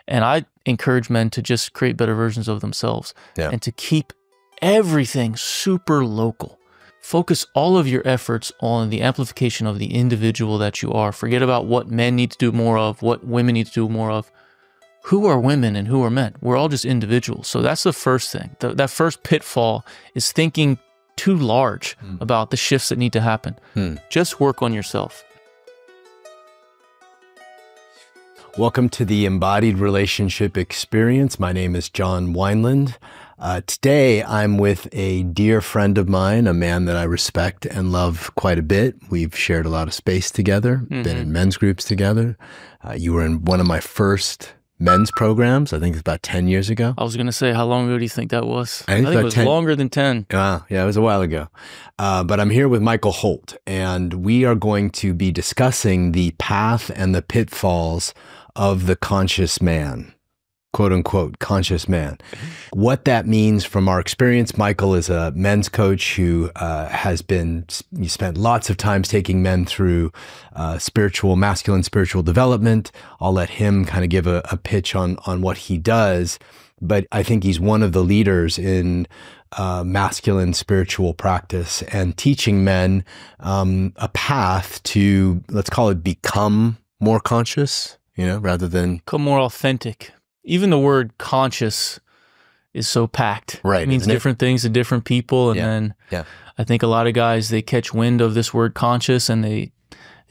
And I encourage men to just create better versions of themselves and to keep everything super local. Focus all of your efforts on the amplification of the individual that you are. Forget about what men need to do more of, what women need to do more of. Who are women and who are men? We're all just individuals. So that's the first thing. That first pitfall is thinking too large about the shifts that need to happen. Just work on yourself. Welcome to the Embodied Relationship Experience. My name is John Wineland. Today, I'm with a dear friend of mine, a man that I respect and love quite a bit. We've shared a lot of space together, been in men's groups together. You were in one of my first men's programs. I think it's about 10 years ago. I was going to say, how long ago do you think that was? I think it was longer than 10. Yeah, it was a while ago. But I'm here with Michael Holt, and we are going to be discussing the path and the pitfalls of the conscious man, quote unquote, conscious man. What that means from our experience. Michael is a men's coach who you spent lots of times taking men through masculine spiritual development. I'll let him kind of give a pitch on what he does, but I think he's one of the leaders in masculine spiritual practice and teaching men a path to, let's call it, become more conscious, rather than become more authentic. Even the word conscious is so packed. Right. It means different things to different people. And then I think a lot of guys, they catch wind of this word conscious and they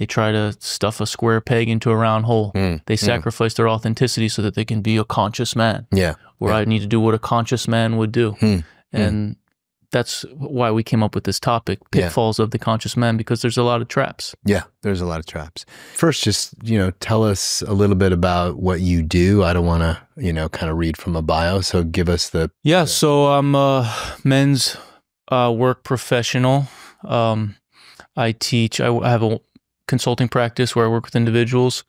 try to stuff a square peg into a round hole. They sacrifice their authenticity so that they can be a conscious man. Where I need to do what a conscious man would do. And that's why we came up with this topic, pitfalls of the conscious man, because there's a lot of traps. Yeah, there's a lot of traps. First, just, tell us a little bit about what you do. I don't want to, kind of read from a bio. So give us the... Yeah, so I'm a men's work professional. I teach, I have a consulting practice where I work with individuals.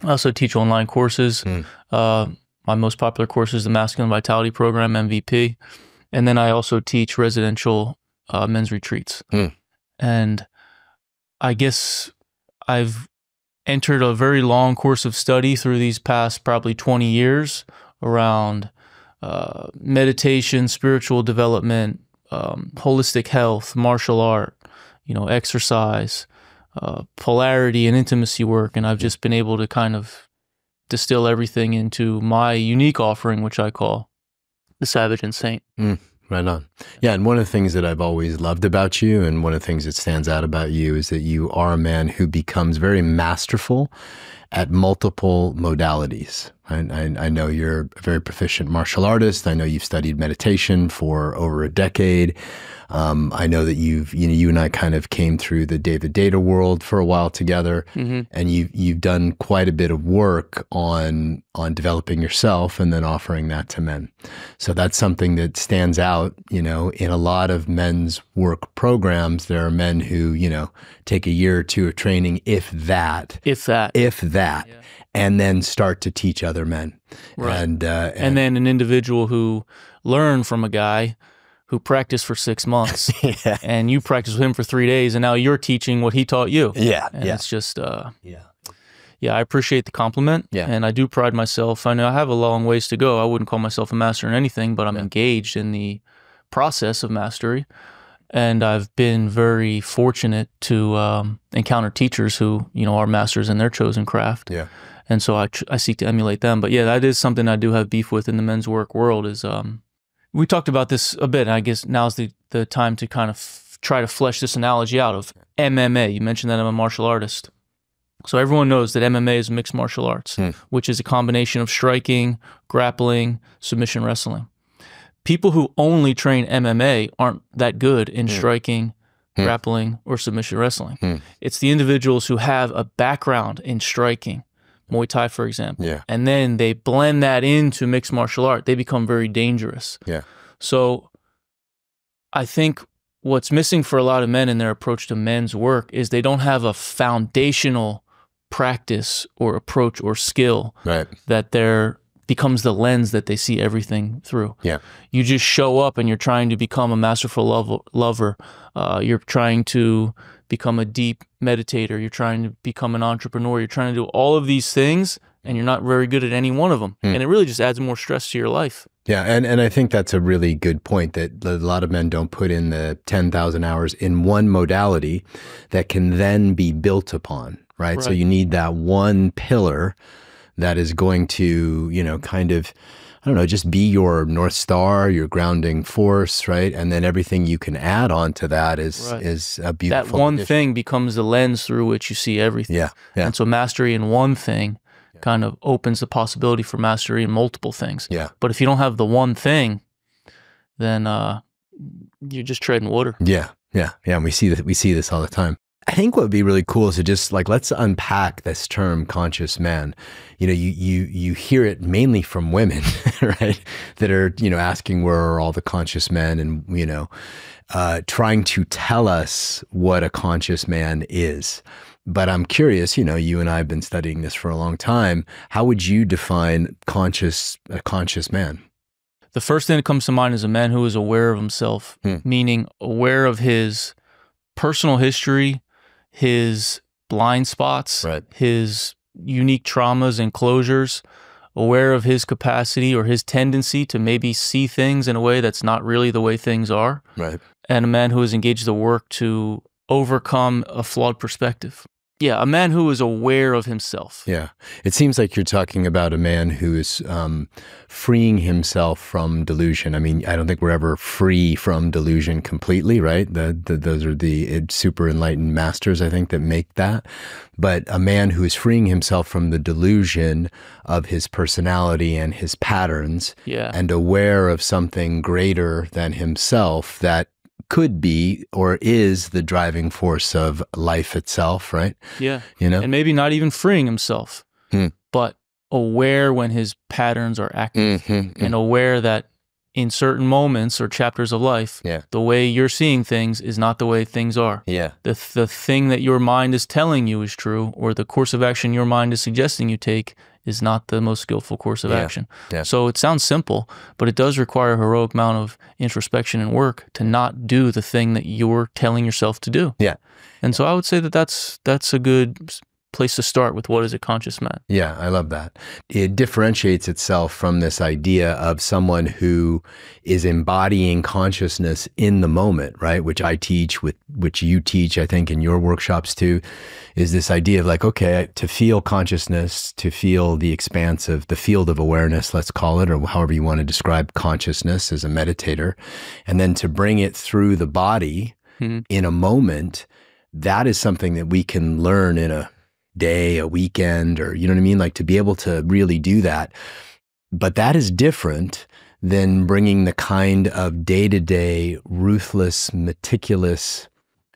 I also teach online courses. My most popular course is the Masculine Vitality Program, MVP. And then I also teach residential men's retreats. And I guess I've entered a very long course of study through these past probably 20 years around meditation, spiritual development, holistic health, martial art, exercise, polarity and intimacy work. And I've just been able to kind of distill everything into my unique offering, which I call the Savage and Saint. Right on. Yeah, and one of the things that I've always loved about you, and one of the things that stands out about you, is that you are a man who becomes very masterful at multiple modalities. I know you're a very proficient martial artist. I know you've studied meditation for over a decade. I know that you and I kind of came through the David Data world for a while together, and you've done quite a bit of work on developing yourself and then offering that to men. So that's something that stands out, in a lot of men's work programs. There are men who, take a year or two of training, if that, and then start to teach other men. Right. And then an individual who learned from a guy who practiced for 6 months, and you practiced with him for 3 days, and now you're teaching what he taught you. It's just, I appreciate the compliment, and I do pride myself. I know I have a long ways to go. I wouldn't call myself a master in anything, but I'm engaged in the process of mastery, and I've been very fortunate to encounter teachers who, are masters in their chosen craft. And so I seek to emulate them. But yeah, that is something I do have beef with in the men's work world is, we talked about this a bit, and I guess now's the time to kind of try to flesh this analogy out of MMA. You mentioned that I'm a martial artist. So everyone knows that MMA is mixed martial arts, which is a combination of striking, grappling, submission wrestling. People who only train MMA aren't that good in striking, grappling, or submission wrestling. It's the individuals who have a background in striking, Muay Thai, for example. And then they blend that into mixed martial art. They become very dangerous. So I think what's missing for a lot of men in their approach to men's work is they don't have a foundational practice or approach or skill that becomes the lens that they see everything through. You just show up and you're trying to become a masterful lover. You're trying to become a deep meditator. You're trying to become an entrepreneur. You're trying to do all of these things, and you're not very good at any one of them. And it really just adds more stress to your life. Yeah, and I think that's a really good point, that a lot of men don't put in the 10,000 hours in one modality that can then be built upon, right? So you need that one pillar that is going to, you know, kind of, I don't know, just be your North Star, your grounding force, right? And then everything you can add on to that is a beautiful That one thing becomes the lens through which you see everything. Yeah. And so mastery in one thing kind of opens the possibility for mastery in multiple things. Yeah. But if you don't have the one thing, then you're just treading water. Yeah. And we see this all the time. I think what would be really cool is to just like, let's unpack this term conscious man. You know, you hear it mainly from women, right? That are, you know, asking where are all the conscious men, and, you know, trying to tell us what a conscious man is. But I'm curious, you know, you and I have been studying this for a long time. How would you define a conscious man? The first thing that comes to mind is a man who is aware of himself, meaning aware of his personal history, his blind spots, his unique traumas and closures, aware of his capacity or his tendency to maybe see things in a way that's not really the way things are. Right. And a man who has engaged the work to overcome a flawed perspective. Yeah, a man who is aware of himself. Yeah. It seems like you're talking about a man who is freeing himself from delusion. I mean, I don't think we're ever free from delusion completely, right? Those are the super enlightened masters, I think, that make that. But a man who is freeing himself from the delusion of his personality and his patterns, and aware of something greater than himself that could be or is the driving force of life itself, right? Yeah. You know? And maybe not even freeing himself, but aware when his patterns are active, and aware that in certain moments or chapters of life, the way you're seeing things is not the way things are. Yeah. The thing that your mind is telling you is true, or the course of action your mind is suggesting you take is not the most skillful course of action. Yeah. So it sounds simple, but it does require a heroic amount of introspection and work to not do the thing that you're telling yourself to do. Yeah. And so I would say that that's a good place to start with what is a conscious man. Yeah, I love that. It differentiates itself from this idea of someone who is embodying consciousness in the moment, right? Which I teach, which you teach, I think, in your workshops too, is this idea of like, okay, to feel consciousness, to feel the expanse of the field of awareness, let's call it, or however you want to describe consciousness as a meditator, and then to bring it through the body in a moment, that is something that we can learn in a day, a weekend, or, you know what I mean? Like, to be able to really do that. But that is different than bringing the kind of day-to-day, ruthless, meticulous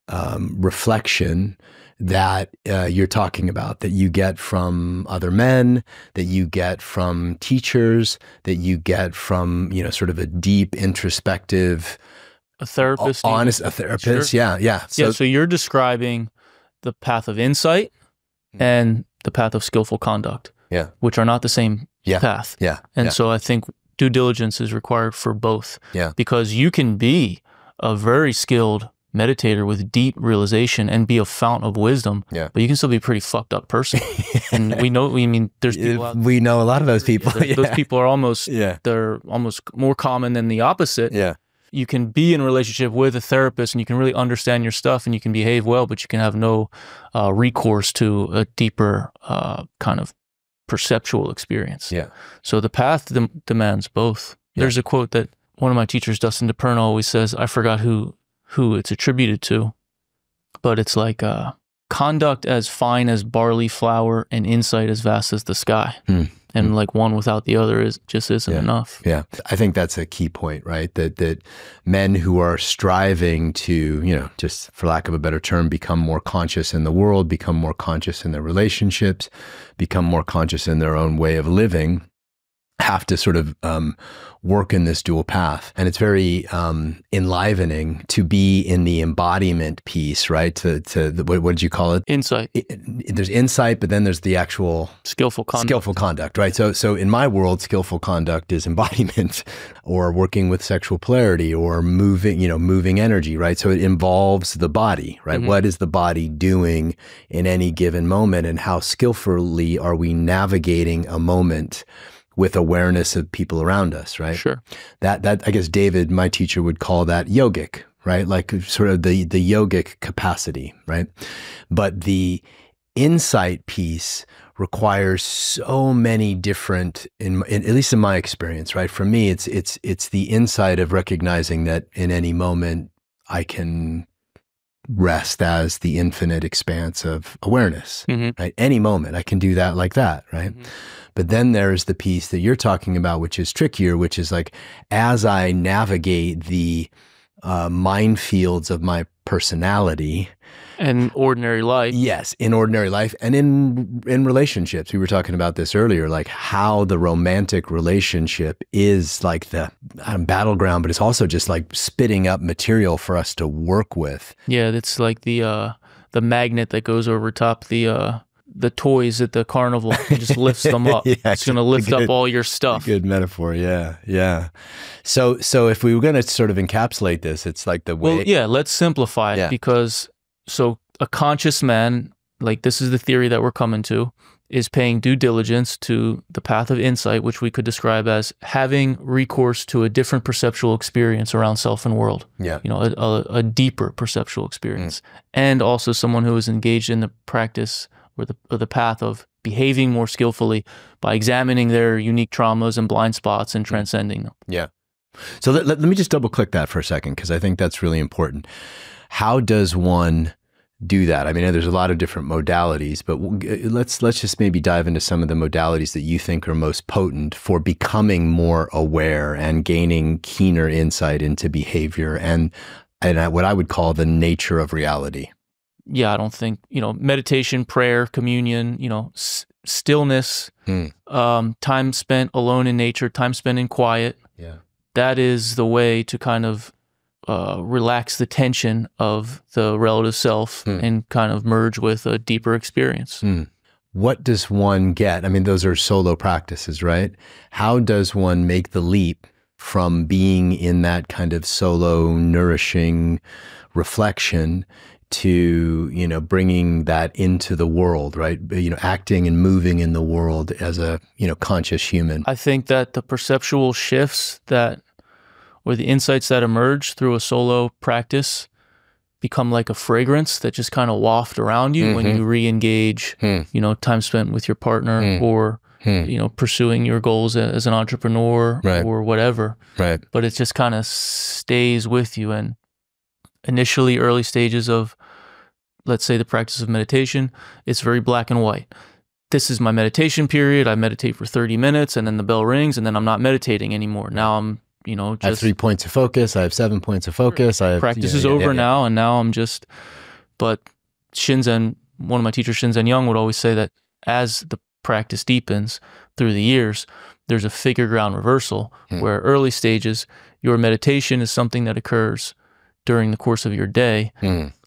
reflection that you're talking about, that you get from other men, that you get from teachers, that you get from, you know, sort of a deep introspective, a therapist, a therapist. Sure. Yeah. So you're describing the path of insight and the path of skillful conduct, which are not the same path. And so I think due diligence is required for both. Because you can be a very skilled meditator with deep realization and be a fountain of wisdom, but you can still be a pretty fucked up person. And there's people out there. We know a lot of those people. Those people are almost, they're almost more common than the opposite. You can be in a relationship with a therapist and you can really understand your stuff and you can behave well, but you can have no recourse to a deeper kind of perceptual experience. So the path demands both. There's a quote that one of my teachers, Dustin DePerno, always says, I forgot who it's attributed to, but it's like conduct as fine as barley flour and insight as vast as the sky. And like one without the other isn't enough. I think that's a key point, right? That men who are striving to, you know, just for lack of a better term, become more conscious in the world, become more conscious in their relationships, become more conscious in their own way of living, have to sort of work in this dual path. And it's very enlivening to be in the embodiment piece, right? What did you call it? Insight. There's insight, but then there's the actual skillful conduct. Skillful conduct, right? So in my world, skillful conduct is embodiment, or working with sexual polarity, or moving energy, right? So it involves the body, right? Mm-hmm. What is the body doing in any given moment, and how skillfully are we navigating a moment with awareness of people around us, right? Sure. That I guess David, my teacher, would call that yogic, right? Like sort of the yogic capacity, right? But the insight piece requires so many different, at least in my experience, right? For me, it's the insight of recognizing that in any moment I can rest as the infinite expanse of awareness, mm-hmm. right? Any moment I can do that like that, right? Mm-hmm. But then there's the piece that you're talking about, which is trickier, which is like, as I navigate the minefields of my personality and ordinary life. Yes, in ordinary life and in relationships. We were talking about this earlier, like how the romantic relationship is like the battleground, but it's also just like spitting up material for us to work with. Yeah, it's like the magnet that goes over top the toys at the carnival. It just lifts them up. Yeah, it's going to lift up all your stuff. Good metaphor. Yeah. Yeah. So if we were going to sort of encapsulate this, it's like the way. Well, yeah, let's simplify it because a conscious man, like this is the theory that we're coming to, is paying due diligence to the path of insight, which we could describe as having recourse to a different perceptual experience around self and world. Yeah. A deeper perceptual experience. And also someone who is engaged in the practice or the path of behaving more skillfully by examining their unique traumas and blind spots and transcending them. Yeah. So let me just double click that for a second, because I think that's really important. How does one do that? I mean, there's a lot of different modalities, but let's just maybe dive into some of the modalities that you think are most potent for becoming more aware and gaining keener insight into behavior and what I would call the nature of reality. Yeah, I don't think, meditation, prayer, communion, stillness, time spent alone in nature, time spent in quiet. Yeah. That is the way to kind of relax the tension of the relative self and kind of merge with a deeper experience. What does one get? I mean, those are solo practices, right? How does one make the leap from being in that kind of solo, nourishing reflection to, bringing that into the world, right? Acting and moving in the world as a, conscious human. I think that the perceptual shifts or the insights that emerge through a solo practice become like a fragrance that just kind of waft around you when you re-engage, time spent with your partner or, pursuing your goals as an entrepreneur or whatever. Right. But it just kind of stays with you. And initially, early stages of, let's say, the practice of meditation, it's very black and white. This is my meditation period. I meditate for 30 minutes and then the bell rings and then I'm not meditating anymore. Now I'm, just... I have 3 points of focus. I have 7 points of focus. Practice is over now, and now I'm just... But Shinzen, one of my teachers, Shinzen Young, would always say that as the practice deepens through the years, there's a figure ground reversal where early stages, your meditation is something that occurs during the course of your day.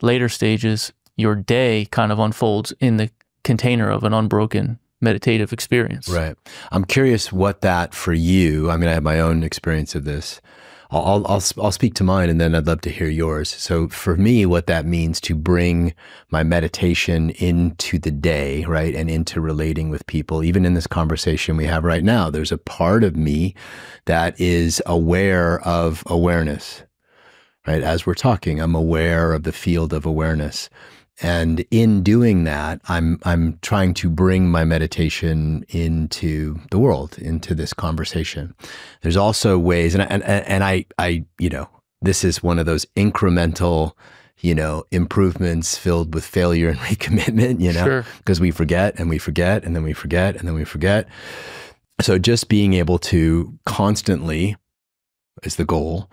Later stages, your day kind of unfolds in the container of an unbroken meditative experience. Right. I'm curious what that for you, I mean, I have my own experience of this. I'll speak to mine and then I'd love to hear yours. So for me, what that means to bring my meditation into the day, right? And into relating with people, even in this conversation we have right now, there's a part of me that is aware of awareness, right? As we're talking, I'm aware of the field of awareness. And in doing that, I'm trying to bring my meditation into the world, into this conversation. There's also ways, and I this is one of those incremental, improvements filled with failure and recommitment, because we forget and we forget and then we forget and then we forget. So just being able to constantly, is the goal,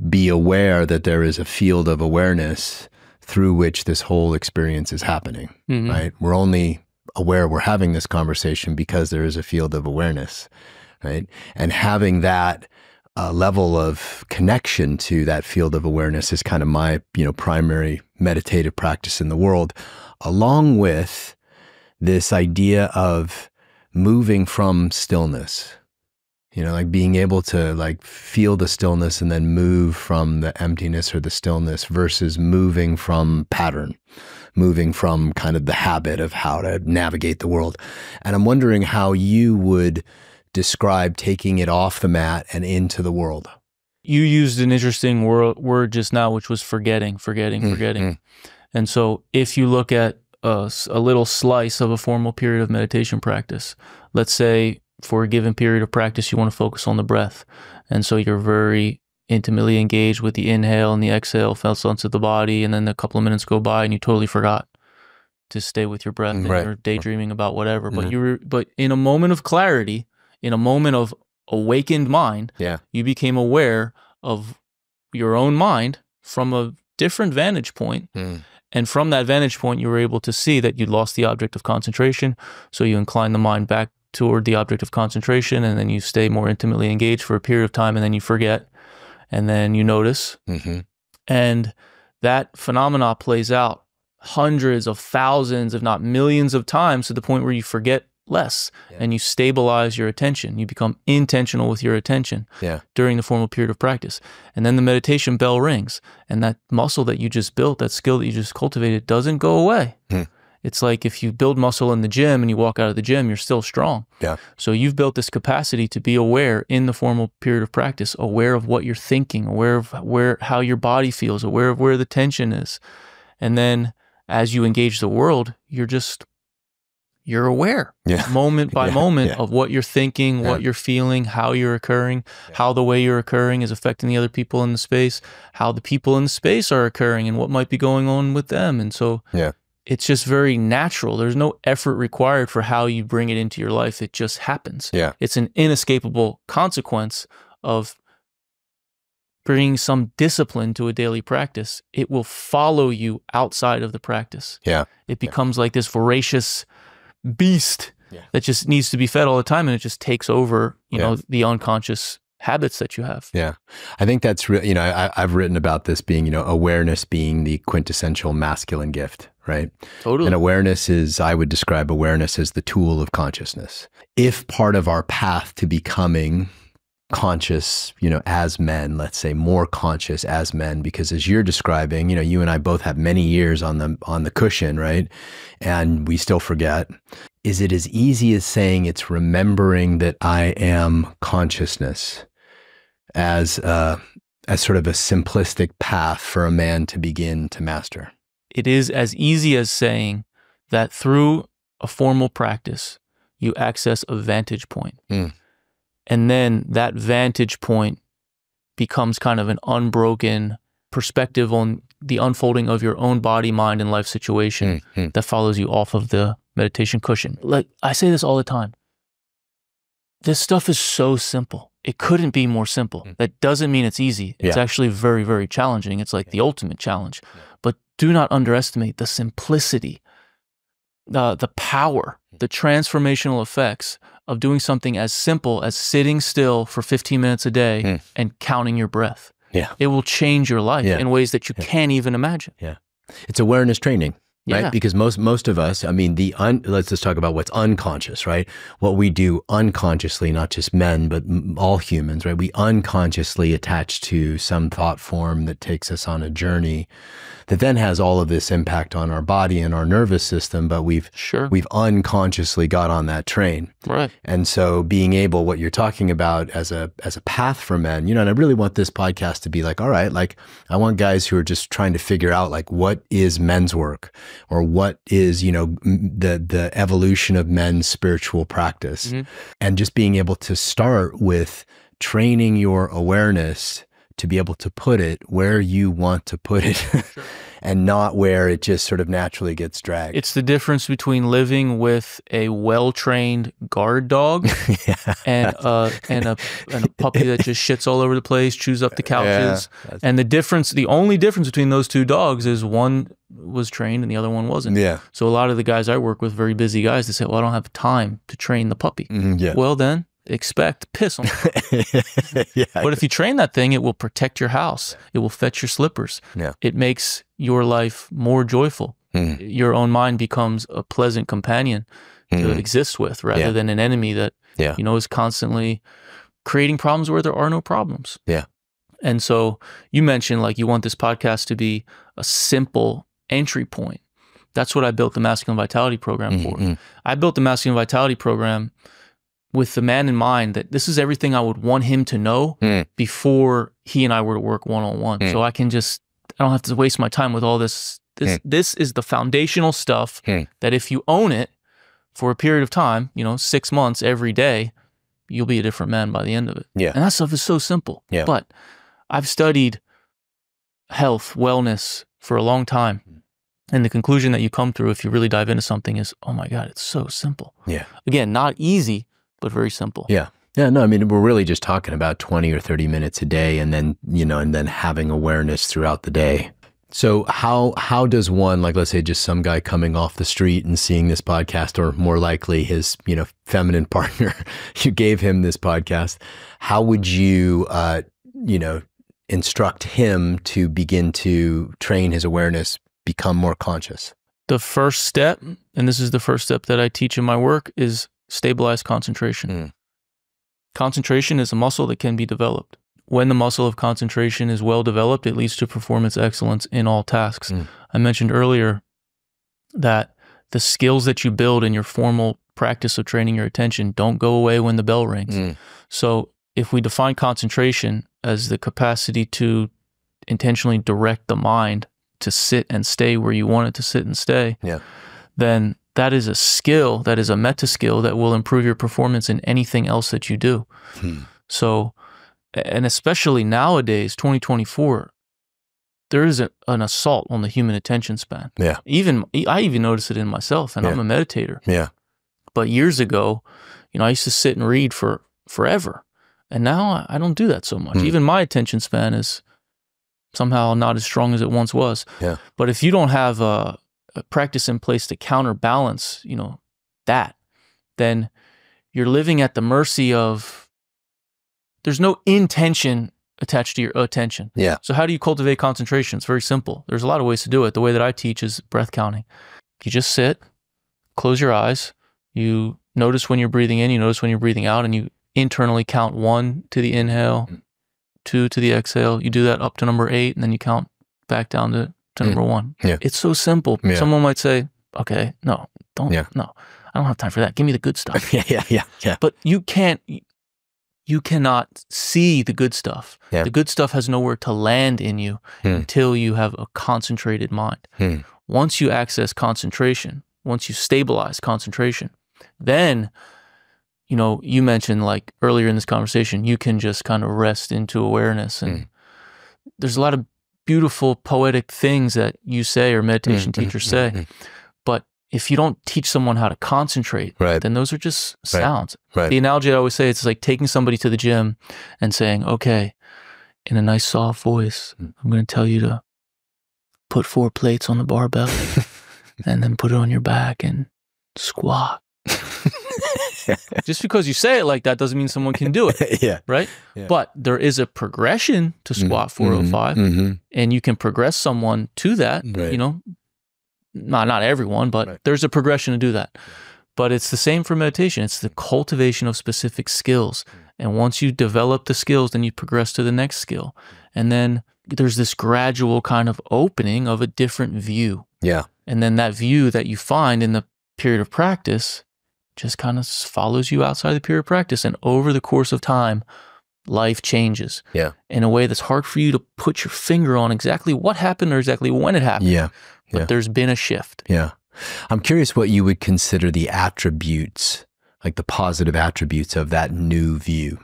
be aware that there is a field of awareness through which this whole experience is happening, right? We're only aware we're having this conversation because there is a field of awareness, right? And having that level of connection to that field of awareness is kind of my, primary meditative practice in the world, along with this idea of moving from stillness, like being able to like feel the stillness and then move from the emptiness or the stillness versus moving from pattern, moving from kind of the habit of how to navigate the world. And I'm wondering how you would describe taking it off the mat and into the world. You used an interesting word just now, which was forgetting. And so if you look at a little slice of a formal period of meditation practice, let's say for a given period of practice, you want to focus on the breath. And so you're very intimately engaged with the inhale and the exhale, felt onto the body, and then a couple of minutes go by and you totally forgot to stay with your breath and you're daydreaming about whatever. But in a moment of clarity, in a moment of awakened mind, you became aware of your own mind from a different vantage point. And from that vantage point, you were able to see that you'd lost the object of concentration. So you incline the mind back toward the object of concentration, and then you stay more intimately engaged for a period of time, and then you forget, and then you notice. And that phenomena plays out hundreds of thousands, if not millions of times, to the point where you forget less and you stabilize your attention. You become intentional with your attention during the formal period of practice. And then the meditation bell rings, and that muscle that you just built, that skill that you just cultivated, doesn't go away. It's like if you build muscle in the gym and you walk out of the gym, you're still strong. So you've built this capacity to be aware in the formal period of practice, aware of what you're thinking, aware of how your body feels, aware of where the tension is. And then as you engage the world, you're aware moment by moment of what you're thinking, what you're feeling, how you're occurring, how the way you're occurring is affecting the other people in the space, how the people in the space are occurring and what might be going on with them. And so it's just very natural. There's no effort required for how you bring it into your life. It just happens. It's an inescapable consequence of bringing some discipline to a daily practice. It will follow you outside of the practice. It becomes like this voracious beast that just needs to be fed all the time, and it just takes over, the unconscious habits that you have. I think that's real. I've written about this being, awareness being the quintessential masculine gift, right? Totally. And I would describe awareness as the tool of consciousness. If part of our path to becoming conscious, as men, let's say more conscious as men, because as you're describing, you and I both have many years on the cushion, right? And we still forget. Is it as easy as saying it's remembering that I am consciousness as sort of a simplistic path for a man to begin to master? It is as easy as saying that through a formal practice, you access a vantage point. And then that vantage point becomes kind of an unbroken perspective on the unfolding of your own body, mind, and life situation that follows you off of the meditation cushion. Like I say this all the time. This stuff is so simple. It couldn't be more simple. That doesn't mean it's easy. It's actually very, very challenging. It's like the ultimate challenge. But do not underestimate the simplicity, the power, the transformational effects of doing something as simple as sitting still for 15 minutes a day and counting your breath. It will change your life in ways that you can't even imagine. It's awareness training, right? Because most of us, let's just talk about what's unconscious, right? What we do unconsciously, not just men, but all humans, right? We unconsciously attach to some thought form that takes us on a journey that then has all of this impact on our body and our nervous system, but we've unconsciously got on that train. Right. And so being able, what you're talking about as a path for men, and I really want this podcast to be like, all right, like I want guys who are just trying to figure out like what is men's work or what is, the evolution of men's spiritual practice. And just being able to start with training your awareness to be able to put it where you want to put it and not where it just sort of naturally gets dragged. It's the difference between living with a well-trained guard dog and a puppy that just shits all over the place, chews up the couches. And the only difference between those two dogs is one was trained and the other one wasn't. So a lot of the guys I work with, very busy guys, they say, well, I don't have time to train the puppy. Well then, expect piss on it. But if you train that thing, it will protect your house. It will fetch your slippers. It makes your life more joyful. Your own mind becomes a pleasant companion to exist with, rather than an enemy that you know is constantly creating problems where there are no problems. And so you mentioned like you want this podcast to be a simple entry point. That's what I built the Masculine Vitality Program for. I built the Masculine Vitality Program with the man in mind that this is everything I would want him to know before he and I were to work one-on-one. So I don't have to waste my time with all this. This is the foundational stuff that if you own it for a period of time, you know, 6 months every day, you'll be a different man by the end of it. And that stuff is so simple. But I've studied health, wellness for a long time. And the conclusion that you come through if you really dive into something is, oh my God, it's so simple. Again, not easy, but very simple. Yeah, no, I mean, we're really just talking about 20 or 30 minutes a day and then, you know, and then having awareness throughout the day. So how does one, like, let's say just some guy coming off the street and seeing this podcast, or more likely his, you know, feminine partner, you gave him this podcast, how would you, you know, instruct him to begin to train his awareness, become more conscious? The first step, and this is the first step that I teach in my work, is stabilize concentration. Concentration is a muscle that can be developed. When the muscle of concentration is well developed, it leads to performance excellence in all tasks. I mentioned earlier that the skills that you build in your formal practice of training your attention don't go away when the bell rings. So if we define concentration as the capacity to intentionally direct the mind to sit and stay where you want it to sit and stay, then that is a skill, that is a meta skill that will improve your performance in anything else that you do. So, and especially nowadays, 2024, there is an assault on the human attention span. I even notice it in myself, and I'm a meditator. But years ago, you know, I used to sit and read for forever. And now I don't do that so much. Even my attention span is somehow not as strong as it once was. But if you don't have a practice in place to counterbalance, you know, that, then you're living at the mercy of, there's no intention attached to your attention. So how do you cultivate concentration? It's very simple. There's a lot of ways to do it. The way that I teach is breath counting. You just sit, close your eyes, you notice when you're breathing in, you notice when you're breathing out, and you internally count 1 to the inhale, 2 to the exhale. You do that up to number 8, and then you count back down to number 1. It's so simple. Someone might say, okay, no, don't, no, I don't have time for that. Give me the good stuff. But you cannot see the good stuff. The good stuff has nowhere to land in you until you have a concentrated mind. Once you access concentration, once you stabilize concentration, then, you know, you mentioned like earlier in this conversation, you can just kind of rest into awareness. And there's a lot of beautiful poetic things that you say or meditation teachers say. But if you don't teach someone how to concentrate, then those are just sounds. The analogy I always say, it's like taking somebody to the gym and saying, okay, in a nice soft voice, I'm going to tell you to put 4 plates on the barbell and then put it on your back and squat. Just because you say it like that doesn't mean someone can do it. Right? But there is a progression to squat 405, and you can progress someone to that, you know, not everyone, but there's a progression to do that. But it's the same for meditation. It's the cultivation of specific skills. And once you develop the skills, then you progress to the next skill. And then there's this gradual kind of opening of a different view. And then that view that you find in the period of practice just kind of follows you outside the period of practice. And over the course of time, life changes in a way that's hard for you to put your finger on exactly what happened or exactly when it happened. But there's been a shift. I'm curious what you would consider the attributes, like the positive attributes of that new view.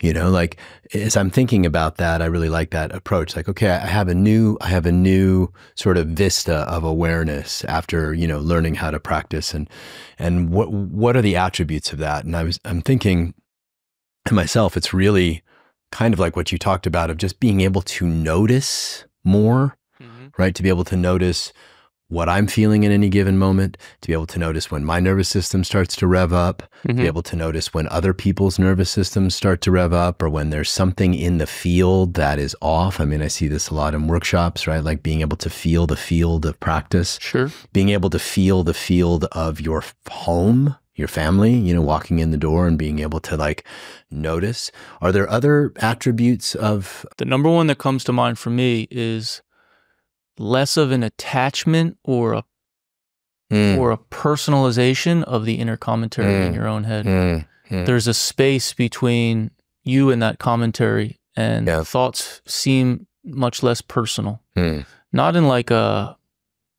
You know, like as I'm thinking about that, I really like that approach. Like, okay, I have a new sort of vista of awareness after, you know, learning how to practice, and what are the attributes of that? And I'm thinking to myself, it's really kind of like what you talked about of just being able to notice more, right? To be able to notice what I'm feeling in any given moment, to be able to notice when my nervous system starts to rev up, to be able to notice when other people's nervous systems start to rev up, or when there's something in the field that is off. I mean, I see this a lot in workshops, right? Like being able to feel the field of practice. Sure. Being able to feel the field of your home, your family, you know, walking in the door and being able to like notice. Are there other attributes of... The number one that comes to mind for me is less of an attachment or a personalization of the inner commentary in your own head. There's a space between you and that commentary, and thoughts seem much less personal. Not in like a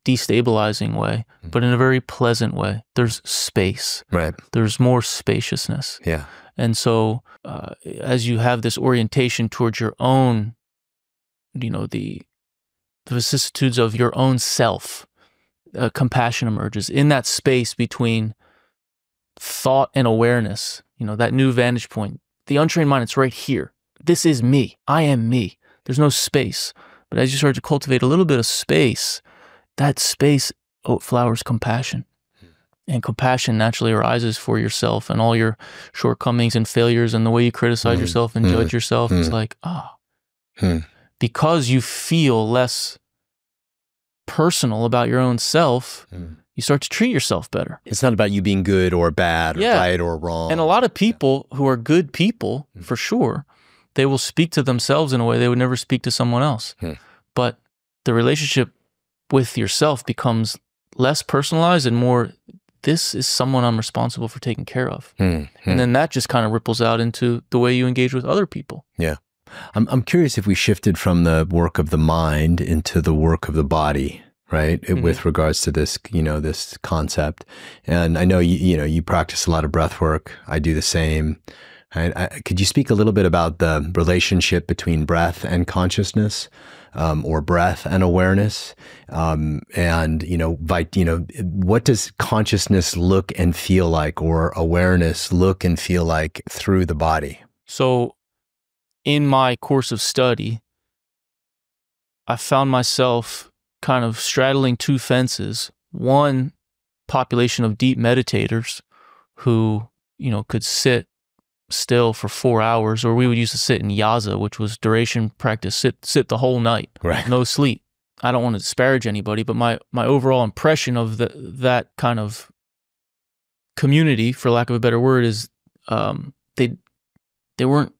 destabilizing way, but in a very pleasant way. There's space. Right. There's more spaciousness. Yeah. And so as you have this orientation towards your own, you know, the vicissitudes of your own self, compassion emerges in that space between thought and awareness, you know, that new vantage point. The untrained mind, it's right here. This is me. I am me. There's no space. But as you start to cultivate a little bit of space, that space flowers compassion. And compassion naturally arises for yourself and all your shortcomings and failures and the way you criticize yourself and judge yourself. It's like, because you feel less personal about your own self, you start to treat yourself better. It's not about you being good or bad or right or wrong. And a lot of people who are good people, for sure, they will speak to themselves in a way they would never speak to someone else. But the relationship with yourself becomes less personalized and more, this is someone I'm responsible for taking care of. And then that just kind of ripples out into the way you engage with other people. Yeah. I'm curious if we shifted from the work of the mind into the work of the body, right? With regards to this, you know, this concept. And I know, you know, you practice a lot of breath work. I do the same. Could you speak a little bit about the relationship between breath and consciousness, or breath and awareness? And, you know, what does consciousness look and feel like, or awareness look and feel like through the body? So in my course of study, I found myself kind of straddling two fences. One, population of deep meditators who, you know, could sit still for 4 hours, or we would used to sit in yaza, which was duration practice, sit the whole night, right? No sleep. I don't want to disparage anybody, but my overall impression of that kind of community, for lack of a better word, is they weren't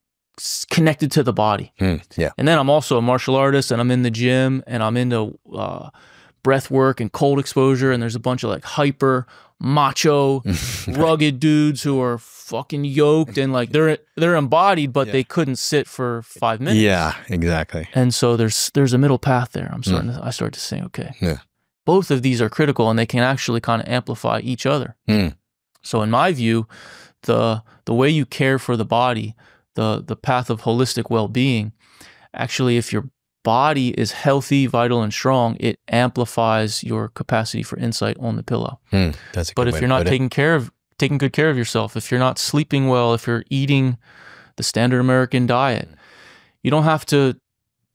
connected to the body. Yeah. And then I'm also a martial artist, and I'm in the gym, and I'm into breath work and cold exposure, and there's a bunch of like hyper macho rugged dudes who are fucking yoked, and like they're embodied, but they couldn't sit for 5 minutes. Yeah, exactly. And so there's a middle path there. I start to say, okay, both of these are critical, and they can actually kind of amplify each other. So in my view, the way you care for the body, the path of holistic well-being, actually, if your body is healthy, vital, and strong, it amplifies your capacity for insight on the pillow. That's a but good if way you're to not put it. taking good care of yourself, if you're not sleeping well, if you're eating the standard American diet, you don't have to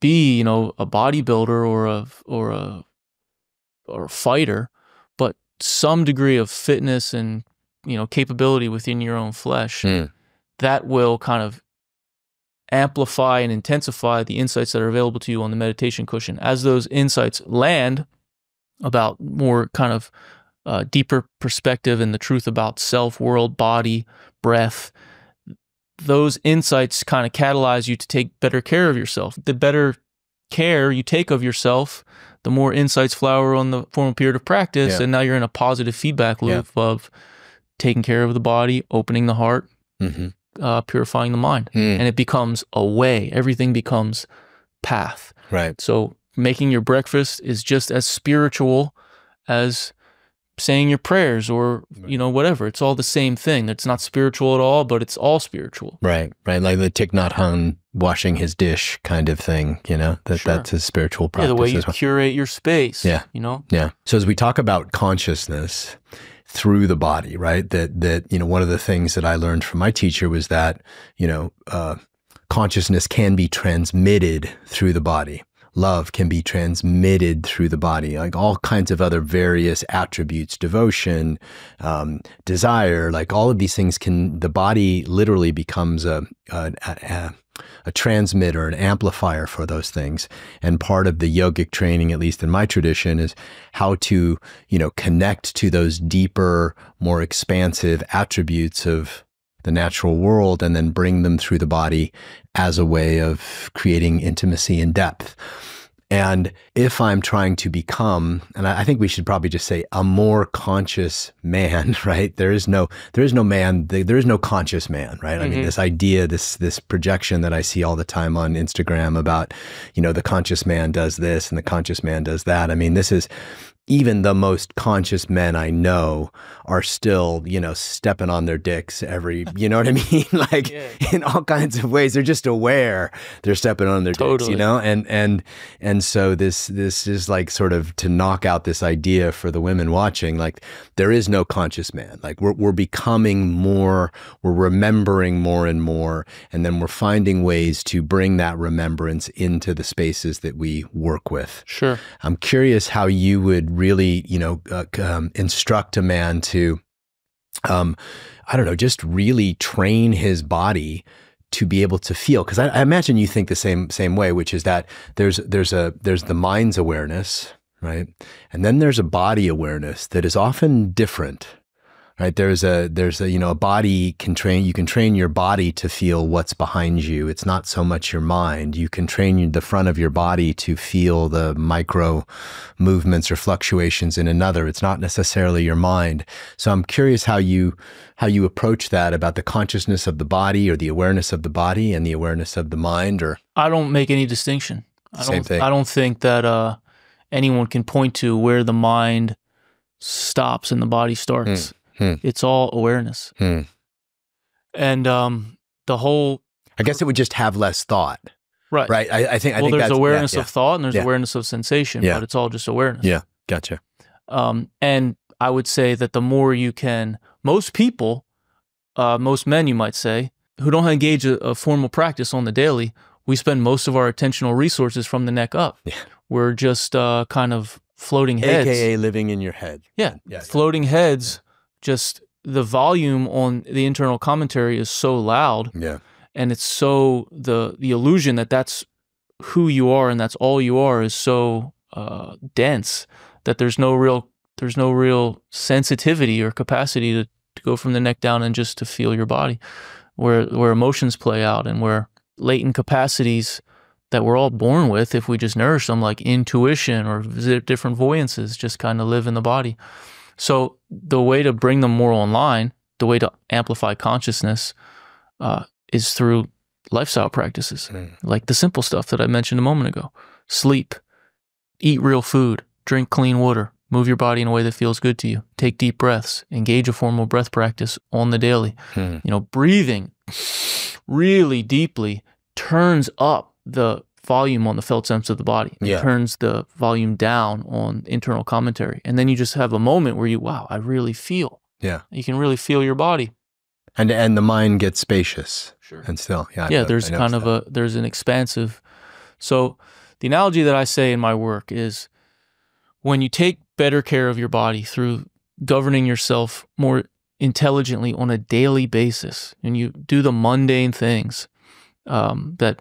be, you know, a bodybuilder or a fighter, but some degree of fitness and, you know, capability within your own flesh that will kind of amplify and intensify the insights that are available to you on the meditation cushion. As those insights land about more kind of deeper perspective and the truth about self, world, body, breath, those insights kind of catalyze you to take better care of yourself. The better care you take of yourself, the more insights flower on the formal period of practice, and now you're in a positive feedback loop of taking care of the body, opening the heart, purifying the mind. And it becomes a way. Everything becomes path. Right. So making your breakfast is just as spiritual as saying your prayers or, you know, whatever. It's all the same thing. It's not spiritual at all, but it's all spiritual. Right. Right. Like the Thich Nhat Hanh washing his dish kind of thing, you know, that's a spiritual practice. Yeah, the way you curate your space. Yeah. You know? Yeah. So as we talk about consciousness through the body, right? That, you know, one of the things that I learned from my teacher was that, you know, consciousness can be transmitted through the body. love can be transmitted through the body, like all kinds of other various attributes, devotion, desire, like all of these things the body literally becomes a transmitter, an amplifier for those things. And part of the yogic training, at least in my tradition, is how to, connect to those deeper, more expansive attributes of the natural world and then bring them through the body as a way of creating intimacy and depth. And if I'm trying to become, and I think we should probably just say a more conscious man, right? There is no man, there is no conscious man, right? I mean, this idea, this projection that I see all the time on Instagram about, the conscious man does this and the conscious man does that. I mean, this is, even the most conscious men I know are still, stepping on their dicks you know what I mean? Like in all kinds of ways, they're just aware they're stepping on their dicks, and so this is like sort of to knock out this idea for the women watching, like there is no conscious man. Like we're becoming more, we're remembering more and more, and then we're finding ways to bring that remembrance into the spaces that we work with. Sure. I'm curious how you would really, instruct a man to, just really train his body to be able to feel. Because I imagine you think the same way, which is that there's the mind's awareness, right? And then there's a body awareness that is often different. Right? There's a body you can train your body to feel what's behind you. It's not so much your mind. You can train the front of your body to feel the micro movements or fluctuations in another. It's not necessarily your mind. So I'm curious how you approach that about the consciousness of the body or the awareness of the body and the awareness of the mind. Or I don't make any distinction. Same thing. I don't think that anyone can point to where the mind stops and the body starts. It's all awareness. And the whole... I guess it would just have less thought. Right. Right. I think there's awareness of thought and there's awareness of sensation, but it's all just awareness. Yeah. Gotcha. And I would say that the more you can... Most people, most men, you might say, who don't engage a formal practice on the daily, we spend most of our attentional resources from the neck up. Yeah. We're just kind of floating heads. AKA living in your head. Yeah. Floating heads. Just the volume on the internal commentary is so loud, and it's so the illusion that that's who you are and that's all you are is so dense that there's no real sensitivity or capacity to go from the neck down and just to feel your body, where emotions play out and where latent capacities that we're all born with, if we just nourish them, like intuition or different voyances, just kind of live in the body. So the way to bring them more online, the way to amplify consciousness is through lifestyle practices, like the simple stuff that I mentioned a moment ago. Sleep, eat real food, drink clean water, move your body in a way that feels good to you, take deep breaths, engage a formal breath practice on the daily. Breathing really deeply turns up the volume on the felt sense of the body. It turns the volume down on internal commentary. And then you just have a moment where wow, I really feel. Yeah. You can really feel your body. And the mind gets spacious. Sure. And still, there's kind of there's an expansive. So the analogy that I say in my work is when you take better care of your body through governing yourself more intelligently on a daily basis, and you do the mundane things that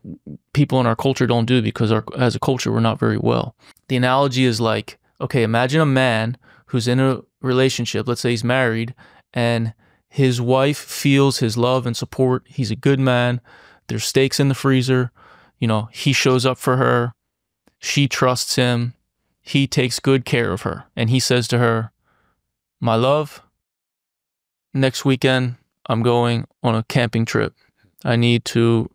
people in our culture don't do because as a culture, we're not very well. The analogy is like, okay, imagine a man who's in a relationship, let's say he's married, and his wife feels his love and support. He's a good man. There's steaks in the freezer. He shows up for her. She trusts him. He takes good care of her. And he says to her, my love, next weekend, I'm going on a camping trip. I need to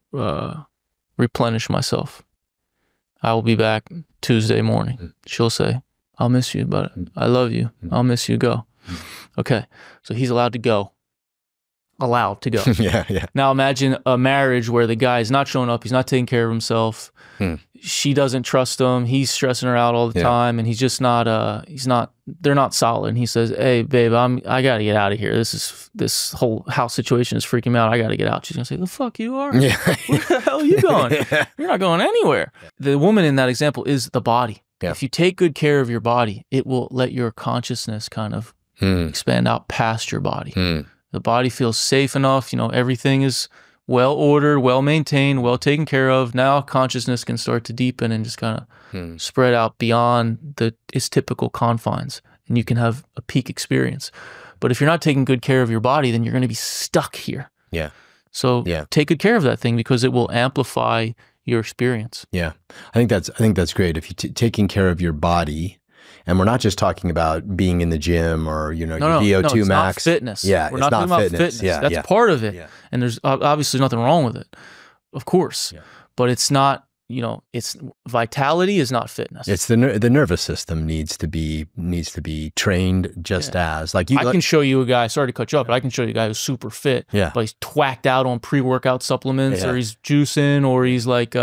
replenish myself. I will be back Tuesday morning. She'll say, I'll miss you, but I love you. I'll miss you. Go. Okay. So he's allowed to go. allowed to go. Yeah. Now imagine a marriage where the guy is not showing up, he's not taking care of himself, she doesn't trust him, he's stressing her out all the time, and he's just not they're not solid. And he says, "Hey babe, I gotta get out of here. This whole house situation is freaking me out. I gotta get out." She's gonna say, "The fuck you are? Yeah. Where the hell are you going? You're not going anywhere." The woman in that example is the body. Yeah. If you take good care of your body, it will let your consciousness kind of expand out past your body. The body feels safe enough, everything is well ordered, well maintained, well taken care of. Now consciousness can start to deepen and just kind of spread out beyond its typical confines, and you can have a peak experience. But if you're not taking good care of your body, then you're going to be stuck here. Yeah. So take good care of that thing, because it will amplify your experience. Yeah, I think that's great. If you're taking care of your body, and we're not just talking about being in the gym or your VO2 it's max. Not fitness. Yeah, we're not talking about fitness. Yeah, that's part of it, and there's obviously nothing wrong with it, of course. Yeah. But it's not. It's vitality is not fitness. It's the nervous system needs to be trained just as I can show you a guy. Sorry to cut you off, but I can show you a guy who's super fit. Yeah. But he's twacked out on pre-workout supplements, or he's juicing, or he's like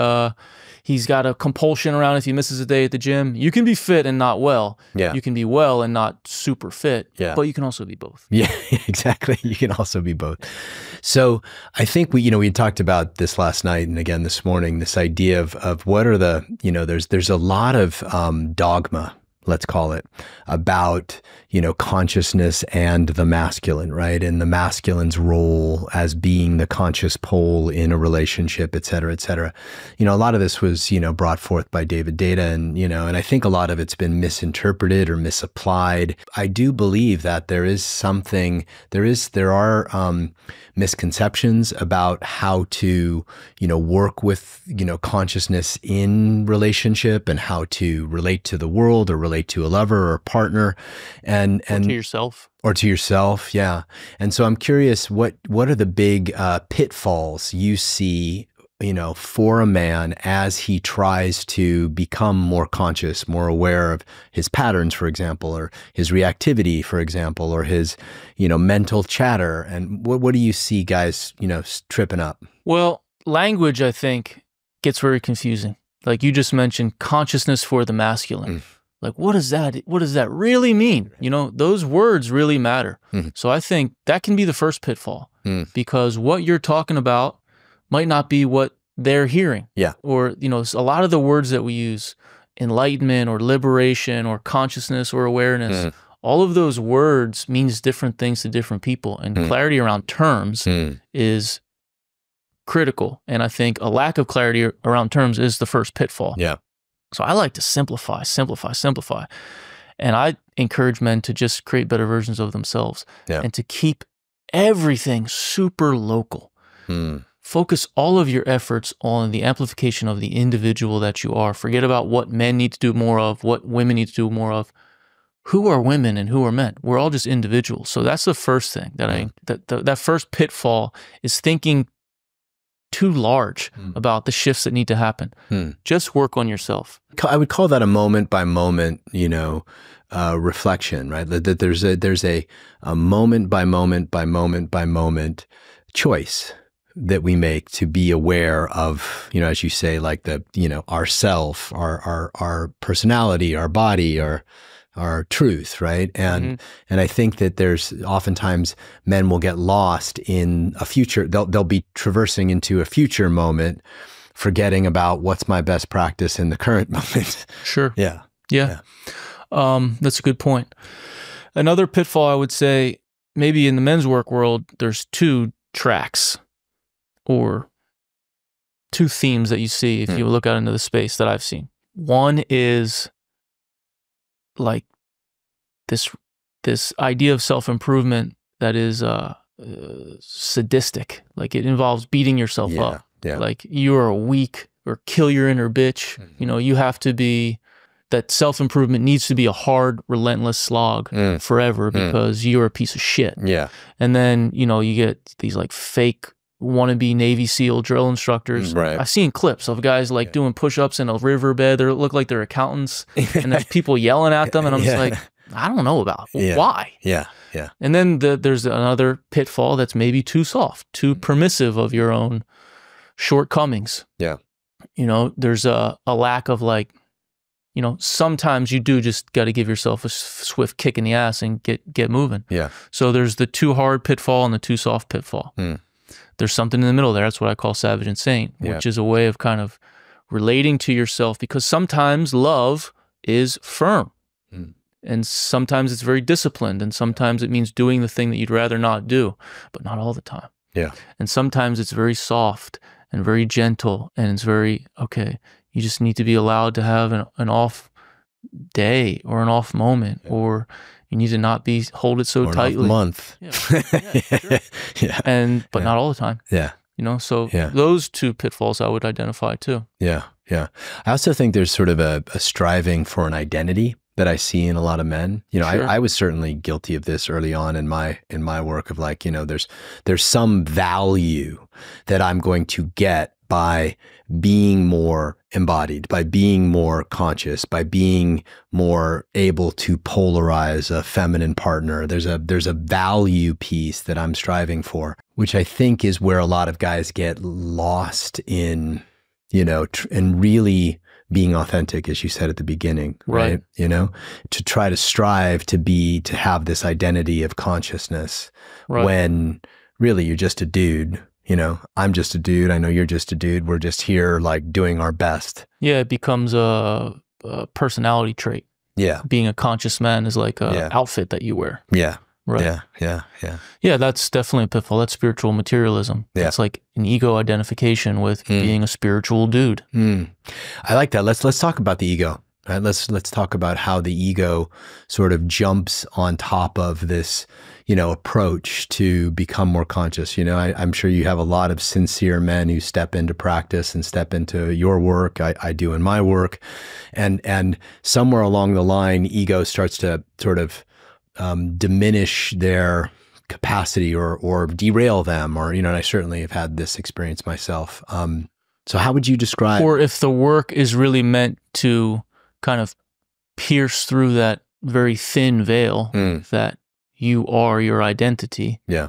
he's got a compulsion around if he misses a day at the gym. You can be fit and not well. Yeah. You can be well and not super fit. Yeah. But you can also be both. Yeah, exactly. You can also be both. So I think we talked about this last night and again this morning, this idea of what are the, there's a lot of dogma, let's call it, about, consciousness and the masculine, right? And the masculine's role as being the conscious pole in a relationship, et cetera, et cetera. A lot of this was, brought forth by David Data, and, and I think a lot of it's been misinterpreted or misapplied. I do believe that there are misconceptions about how to, work with, consciousness in relationship, and how to relate to the world or relate to a lover or a partner, and to yourself. Or to yourself, yeah. And so I'm curious, what are the big pitfalls you see, for a man as he tries to become more conscious, more aware of his patterns, for example, or his reactivity, for example, or his, mental chatter? And what do you see guys, tripping up? Well, language, I think, gets very confusing. Like you just mentioned, consciousness for the masculine. Like, what does that really mean? Those words really matter. So I think that can be the first pitfall, because what you're talking about might not be what they're hearing. Yeah. Or, a lot of the words that we use, enlightenment or liberation or consciousness or awareness, all of those words means different things to different people. And clarity around terms is critical. And I think a lack of clarity around terms is the first pitfall. Yeah. So I like to simplify. And I encourage men to just create better versions of themselves and to keep everything super local. Focus all of your efforts on the amplification of the individual that you are. Forget about what men need to do more of, what women need to do more of. Who are women and who are men? We're all just individuals. So that's the first thing that first pitfall is thinking too large about the shifts that need to happen. Just work on yourself. I would call that a moment by moment, reflection, right? That there's a moment by moment by moment by moment choice that we make to be aware of, as you say, like ourself, our personality, our body, our truth, right? And I think that there's oftentimes men will get lost in a future. They'll be traversing into a future moment, forgetting about what's my best practice in the current moment. Sure. Yeah. That's a good point. Another pitfall, I would say, maybe in the men's work world, there's two tracks or two themes that you see if you look out into the space that I've seen. One is like this idea of self-improvement that is sadistic. Like it involves beating yourself up. Yeah. Like you are weak, or kill your inner bitch. You have to be, that self-improvement needs to be a hard, relentless slog forever because you're a piece of shit. Yeah. And then, you get these like fake wannabe Navy SEAL drill instructors. Right. I've seen clips of guys like doing push-ups in a riverbed. They look like they're accountants, and there's people yelling at them, and I'm just like, I don't know about. Why? Yeah. And then there's another pitfall that's maybe too soft, too permissive of your own shortcomings. Yeah. There's a lack of like, sometimes you do just got to give yourself a swift kick in the ass and get moving. Yeah. So there's the too hard pitfall and the too soft pitfall. There's something in the middle there. That's what I call savage and saint, which is a way of kind of relating to yourself, because sometimes love is firm and sometimes it's very disciplined, and sometimes it means doing the thing that you'd rather not do, but not all the time. Yeah. And sometimes it's very soft and very gentle, and it's very, okay, you just need to be allowed to have an off day or an off moment, or you need to not hold it so tightly. An off month. Yeah, sure. But not all the time. Yeah. So those two pitfalls I would identify too. Yeah. I also think there's sort of a striving for an identity that I see in a lot of men. Sure. I was certainly guilty of this early on in my work of like, there's some value that I'm going to get by being more embodied, by being more conscious, by being more able to polarize a feminine partner. There's a value piece that I'm striving for, which I think is where a lot of guys get lost in, and really being authentic, as you said at the beginning, right? To try to strive to have this identity of consciousness, when really you're just a dude. I'm just a dude. I know you're just a dude. We're just here like doing our best. Yeah, it becomes a personality trait. Yeah. Being a conscious man is like a outfit that you wear. Yeah. Right. Yeah, that's definitely a pitfall. That's spiritual materialism. Yeah. That's like an ego identification with being a spiritual dude. I like that. Let's talk about the ego. Right? Let's talk about how the ego sort of jumps on top of this, approach to become more conscious. I'm sure you have a lot of sincere men who step into practice and step into your work. I do in my work, and somewhere along the line, ego starts to sort of diminish their capacity or derail them, or, and I certainly have had this experience myself. So how would you describe? Or if the work is really meant to kind of pierce through that very thin veil that you are your identity. Yeah.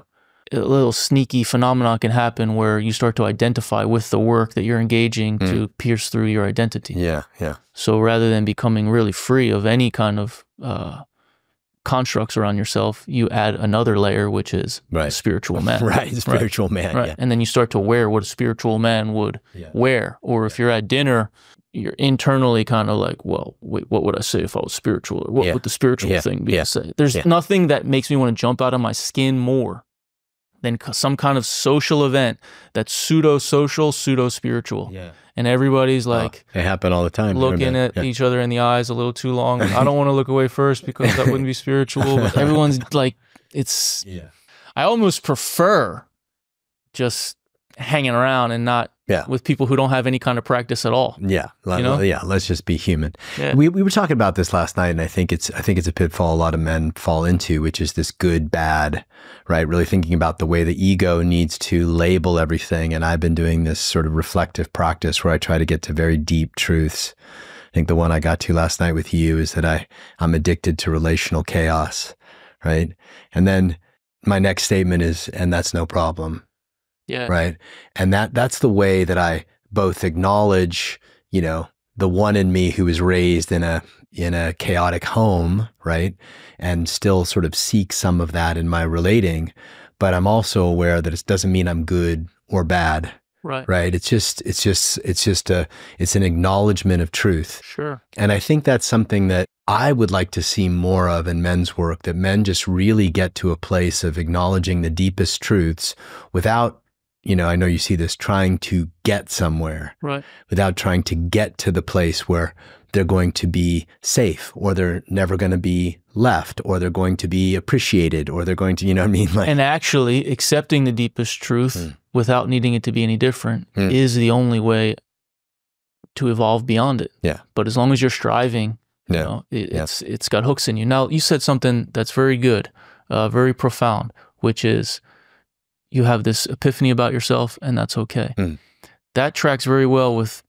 A little sneaky phenomenon can happen where you start to identify with the work that you're engaging to pierce through your identity. Yeah. So rather than becoming really free of any kind of constructs around yourself, you add another layer, which is a spiritual man. Right, spiritual man. Right. Yeah. And then you start to wear what a spiritual man would wear. Or if you're at dinner, you're internally kind of like, well, wait, what would I say if I was spiritual? Or what would the spiritual thing be to say? There's nothing that makes me want to jump out of my skin more than some kind of social event that's pseudo-social, pseudo-spiritual. Yeah. And everybody's like... it happen all the time. Looking at each other in the eyes a little too long. I don't want to look away first because that wouldn't be spiritual. But everyone's like, it's... Yeah. I almost prefer just hanging around and not with people who don't have any kind of practice at all. Yeah. Let's just be human. Yeah. We were talking about this last night, and I think it's a pitfall a lot of men fall into, which is this good, bad, right? Really thinking about the way the ego needs to label everything. And I've been doing this sort of reflective practice where I try to get to very deep truths. I think the one I got to last night with you is that I'm addicted to relational chaos, right? And then my next statement is, and that's no problem. Yeah. Right. And that's the way that I both acknowledge, the one in me who was raised in a chaotic home, right? And still sort of seek some of that in my relating, but I'm also aware that it doesn't mean I'm good or bad. Right. Right. It's an acknowledgement of truth. Sure. And I think that's something that I would like to see more of in men's work, that men just really get to a place of acknowledging the deepest truths without, I know you see this, trying to get somewhere, right? Without trying to get to the place where they're going to be safe, or they're never going to be left, or they're going to be appreciated, or they're going to, and actually accepting the deepest truth without needing it to be any different is the only way to evolve beyond it. Yeah. But as long as you're striving, it's got hooks in you. Now, you said something that's very good, very profound, which is, you have this epiphany about yourself, and that's okay. That tracks very well with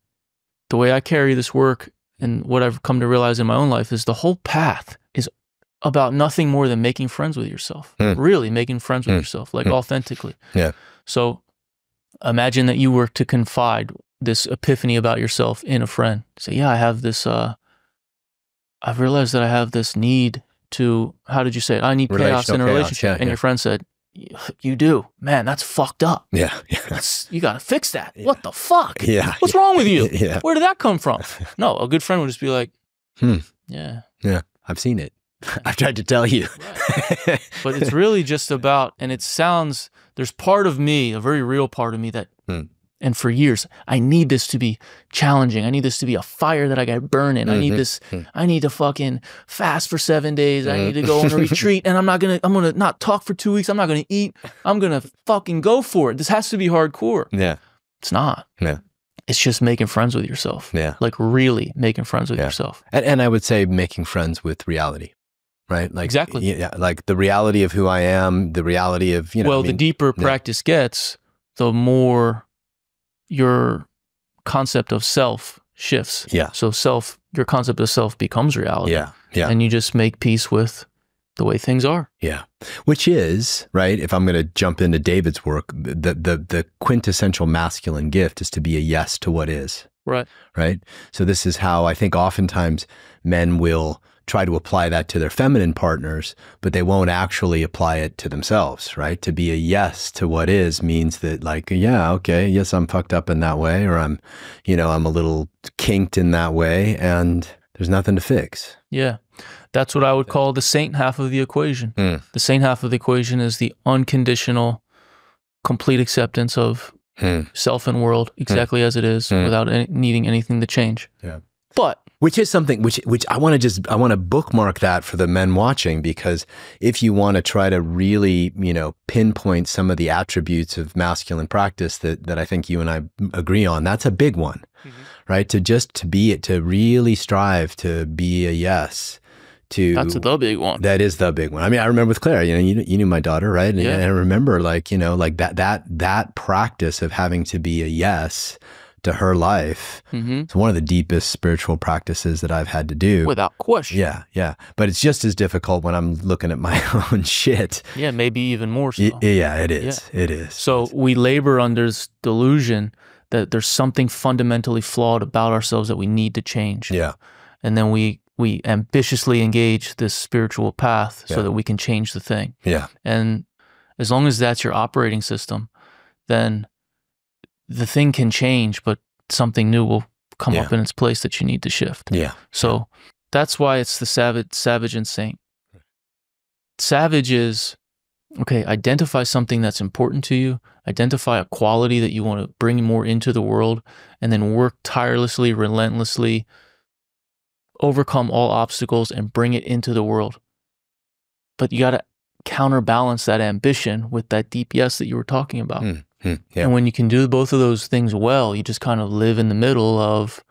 the way I carry this work, and what I've come to realize in my own life is the whole path is about nothing more than making friends with yourself. Really making friends with yourself, like authentically. Yeah. So imagine that you were to confide this epiphany about yourself in a friend. Say, yeah, I have this, I've realized that I have this need to, how did you say it? I need chaos in a relationship. And your friend said, you do. Man, that's fucked up. Yeah. You got to fix that. Yeah. What the fuck? Yeah. What's wrong with you? Yeah. Where did that come from? No, a good friend would just be like, yeah. Yeah, I've seen it. I've tried to tell you. Right. But it's really just about, and it sounds, there's part of me, a very real part of me that, and for years, I need this to be challenging. I need this to be a fire that I got to burn in. I need this, I need to fucking fast for 7 days. I need to go on a retreat, and I'm going to not talk for 2 weeks. I'm not going to eat. I'm going to fucking go for it. This has to be hardcore. Yeah. It's not. Yeah. It's just making friends with yourself. Yeah. Like really making friends with yourself. And I would say making friends with reality. Right? Like, exactly. Yeah, like the reality of who I am, the reality of, Well, the deeper practice gets, the more your concept of self shifts. Yeah. So your concept of self becomes reality. Yeah. Yeah. And you just make peace with the way things are. Yeah. Which is, right, if I'm going to jump into David's work, the quintessential masculine gift is to be a yes to what is. Right. Right? So this is how I think oftentimes men will try to apply that to their feminine partners, but they won't actually apply it to themselves, right? To be a yes to what is means that like, yeah, okay, yes, I'm fucked up in that way, or I'm a little kinked in that way, and there's nothing to fix. Yeah. That's what I would call the saint half of the equation. The saint half of the equation is the unconditional, complete acceptance of self and world exactly as it is without needing anything to change. Yeah. But which is something which I want to bookmark that for the men watching, because if you want to try to really, pinpoint some of the attributes of masculine practice that I think you and I agree on, that's a big one, right? To really strive to be a yes. That's the big one. That is the big one. I mean, I remember with Claire, you knew my daughter, right? And, and I remember like that practice of having to be a yes to her life. It's one of the deepest spiritual practices that I've had to do. Without question. Yeah, yeah. But it's just as difficult when I'm looking at my own shit. Yeah, maybe even more so. Yeah, it is. Yeah. It is. So we labor under this delusion that there's something fundamentally flawed about ourselves that we need to change. Yeah. And then we ambitiously engage this spiritual path so that we can change the thing. Yeah. And as long as that's your operating system, then the thing can change, but something new will come up in its place that you need to shift. Yeah. So that's why it's the savage and saint. Savage is, okay, identify something that's important to you, identify a quality that you want to bring more into the world, and then work tirelessly, relentlessly, overcome all obstacles and bring it into the world. But you got to counterbalance that ambition with that deep yes that you were talking about. Yeah. And when you can do both of those things well, you just kind of live in the middle of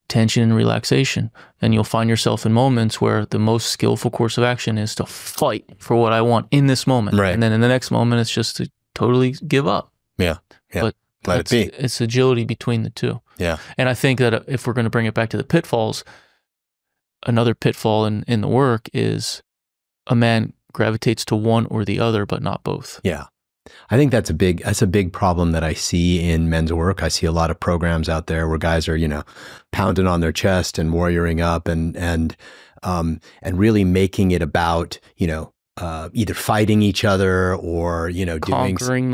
tension and relaxation. And you'll find yourself in moments where the most skillful course of action is to fight for what I want in this moment. Right. And then in the next moment, it's just to totally give up. Yeah. Yeah. But let it be. It's agility between the two. Yeah. And I think that if we're going to bring it back to the pitfalls, another pitfall in the work is a man gravitates to one or the other, but not both. Yeah. I think that's a big problem that I see in men's work. I see a lot of programs out there where guys are, pounding on their chest and warrioring up and really making it about, either fighting each other or, conquering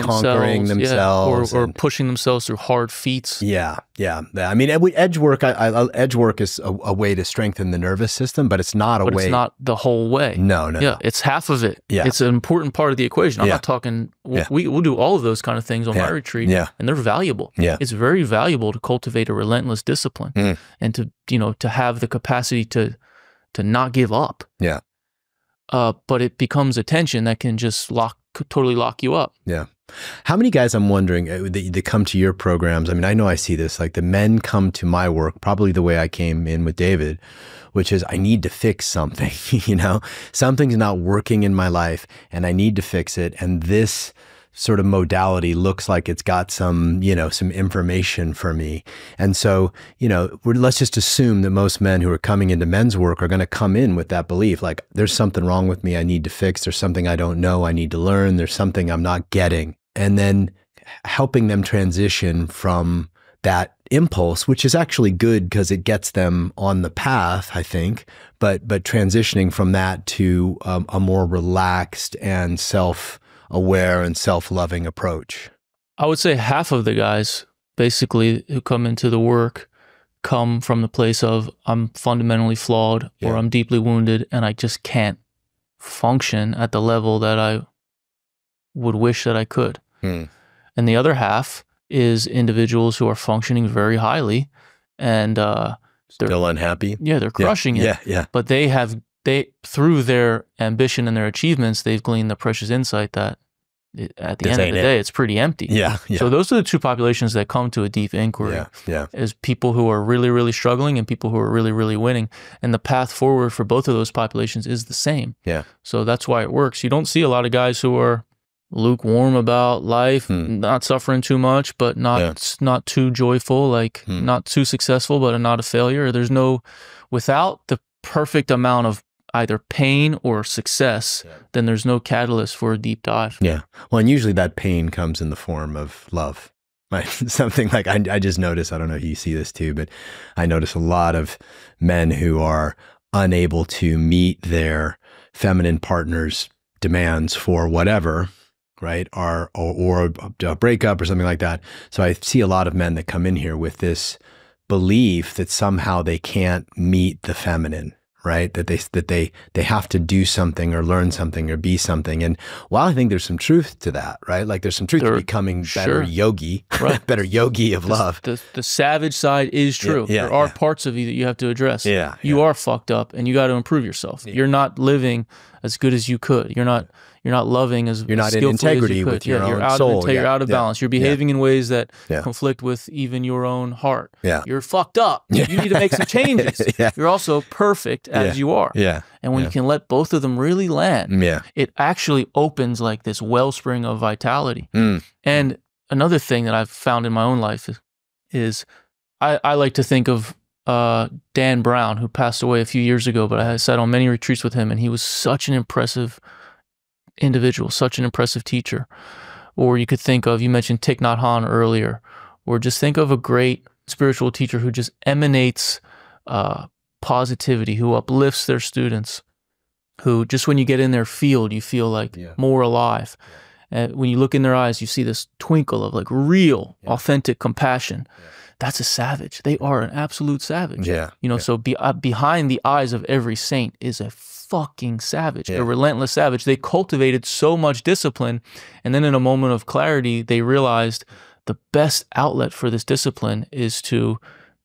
themselves or pushing themselves through hard feats. Yeah. Yeah. I mean, edge work, edge work is a way to strengthen the nervous system, but it's not a way. It's not the whole way. No. Yeah. It's half of it. Yeah. It's an important part of the equation. I'm not talking, we'll do all of those kind of things on my retreat. Yeah. And they're valuable. Yeah. It's very valuable to cultivate a relentless discipline and to have the capacity to not give up. Yeah. But it becomes a tension that can just totally lock you up. Yeah. How many guys, I'm wondering, that come to your programs? I mean, I know I see this, like the men come to my work, probably the way I came in with David, which is I need to fix something, something's not working in my life and I need to fix it. And this sort of modality looks like it's got some, some information for me. And so, let's just assume that most men who are coming into men's work are going to come in with that belief, like there's something wrong with me I need to fix. There's something I don't know I need to learn. There's something I'm not getting. And then helping them transition from that impulse, which is actually good because it gets them on the path, I think, but transitioning from that to a more relaxed and self-aware and self-loving approach. I would say half of the guys basically who come into the work come from the place of I'm fundamentally flawed or I'm deeply wounded and I just can't function at the level that I would wish that I could. And the other half is individuals who are functioning very highly and they're still unhappy. Yeah, they're crushing it. Yeah. But they through their ambition and their achievements, they've gleaned the precious insight that at the end of the day, it's pretty empty. Yeah. So those are the two populations that come to a deep inquiry. Is people who are really, really struggling and people who are really, really winning. And the path forward for both of those populations is the same. So that's why it works. You don't see a lot of guys who are lukewarm about life, not suffering too much, but not too joyful, like not too successful, but not a failure. Without the perfect amount of either pain or success, then there's no catalyst for a deep dive. Well, and usually that pain comes in the form of love. Right? Something like I just noticed, I don't know if you see this too, but I notice a lot of men who are unable to meet their feminine partner's demands for whatever, right? Or a breakup or something like that. So I see a lot of men that come in here with this belief that somehow they can't meet the feminine, right? That they have to do something or learn something or be something. And while I think there's some truth to that, right? Like there's some truth to becoming better yogi, better yogi of love. The savage side is true. There are parts of you that you have to address. You are fucked up and you got to improve yourself. You're not living as good as you could. You're not loving as you're not in integrity with your own soul. You're out of balance. You're behaving in ways that conflict with even your own heart. You're fucked up. You need to make some changes. You're also perfect as you are. And when you can let both of them really land, it actually opens like this wellspring of vitality. And another thing that I've found in my own life is I like to think of Dan Brown, who passed away a few years ago, but I sat on many retreats with him, and he was such an impressive individual, such an impressive teacher. Or you could think of, you mentioned Thich Nhat Hanh earlier, or just think of a great spiritual teacher who just emanates positivity, who uplifts their students, who just when you get in their field, you feel like more alive. And when you look in their eyes, you see this twinkle of like real, authentic compassion. That's a savage. They are an absolute savage. So behind the eyes of every saint is a fucking savage, a relentless savage. They cultivated so much discipline, and then in a moment of clarity, they realized the best outlet for this discipline is to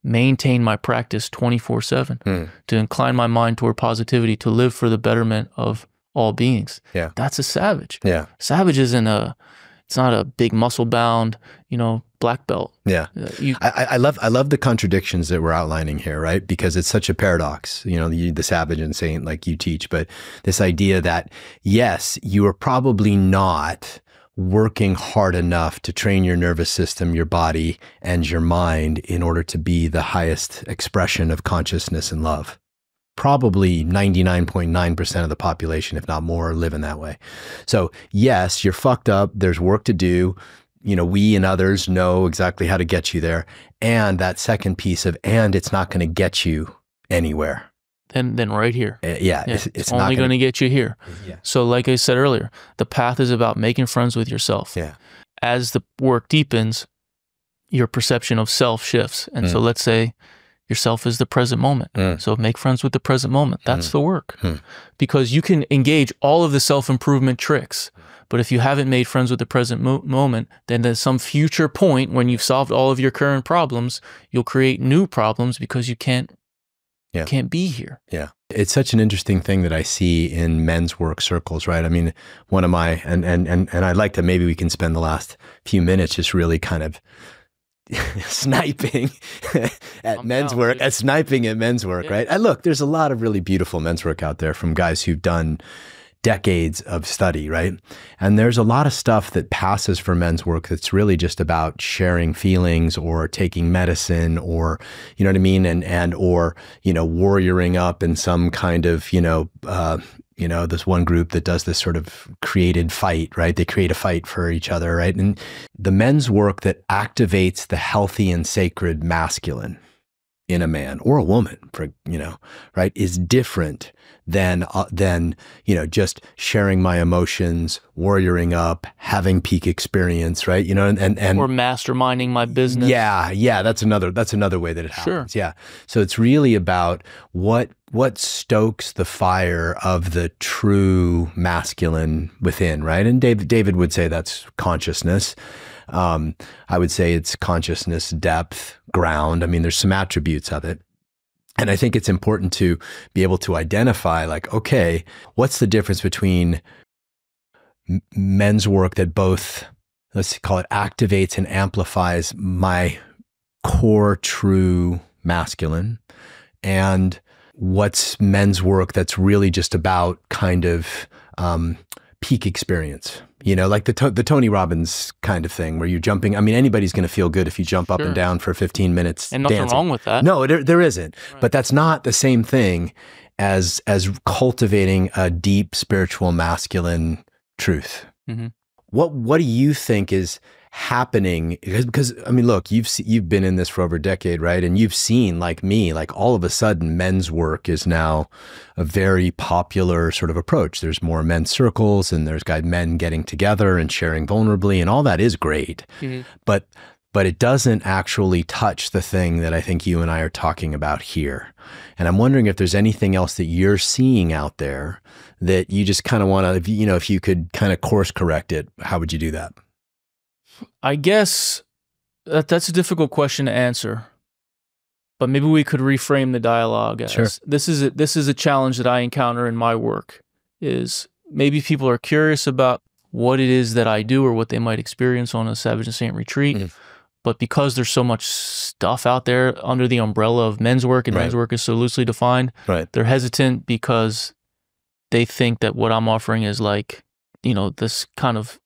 maintain my practice 24/7, to incline my mind toward positivity, to live for the betterment of all beings. That's a savage. Savage isn't it's not a big muscle bound, black belt. I love the contradictions that we're outlining here, right? Because it's such a paradox, the savage and saint like you teach, but this idea that yes, you are probably not working hard enough to train your nervous system, your body, and your mind in order to be the highest expression of consciousness and love. Probably 99.9% of the population, if not more, live in that way. So yes, you're fucked up. There's work to do. We and others know exactly how to get you there. And that second piece of, and it's not going to get you anywhere. Then right here. It's only going to get you here. So like I said earlier, the path is about making friends with yourself. As the work deepens, your perception of self shifts. And so let's say yourself is the present moment. So make friends with the present moment. That's the work. Because you can engage all of the self-improvement tricks. But if you haven't made friends with the present moment, then at some future point when you've solved all of your current problems, you'll create new problems because you can't be here. It's such an interesting thing that I see in men's work circles, right? I mean, one of my, and I'd like to, maybe we can spend the last few minutes just really kind of sniping at men's work, right? And look, there's a lot of really beautiful men's work out there from guys who've done decades of study, right? And there's a lot of stuff that passes for men's work that's really just about sharing feelings or taking medicine or, you know what I mean? Or, you know, warrioring up in some kind of, this one group that does this sort of created fight, right? They create a fight for each other, right? And the men's work that activates the healthy and sacred masculine in a man or a woman, right, is different than just sharing my emotions, warrioring up, having peak experience, right? You know, and or masterminding my business. Yeah, that's another way that it happens. Sure. Yeah, so it's really about what stokes the fire of the true masculine within, right? And David would say that's consciousness. I would say it's consciousness, depth, ground. I mean, there's some attributes of it. And I think it's important to be able to identify, like, okay, what's the difference between men's work that both, let's call it, activates and amplifies my core true masculine, and what's men's work that's really just about kind of peak experience, you know, like the Tony Robbins kind of thing where you're jumping. I mean, anybody's going to feel good if you jump up and down for 15 minutes. And nothing dancing. Wrong with that. No, there isn't. Right. But that's not the same thing as cultivating a deep spiritual masculine truth. Mm-hmm. What do you think is happening? Because I mean, look, you've been in this for over a decade, right? And you've seen, like me, like all of a sudden men's work is now a very popular sort of approach. There's more men's circles and there's men getting together and sharing vulnerably, and all that is great. Mm-hmm. But it doesn't actually touch the thing that I think you and I are talking about here. And I'm wondering if there's anything else that you're seeing out there that you just kind of want to, if you could kind of course correct it, how would you do that? I guess that's a difficult question to answer, but maybe we could reframe the dialogue as, sure, this is a challenge that I encounter in my work, is maybe people are curious about what it is that I do or what they might experience on a Savage and Saint retreat. Mm. But because there's so much stuff out there under the umbrella of men's work, and men's work is so loosely defined, they're hesitant because they think that what I'm offering is like, this kind of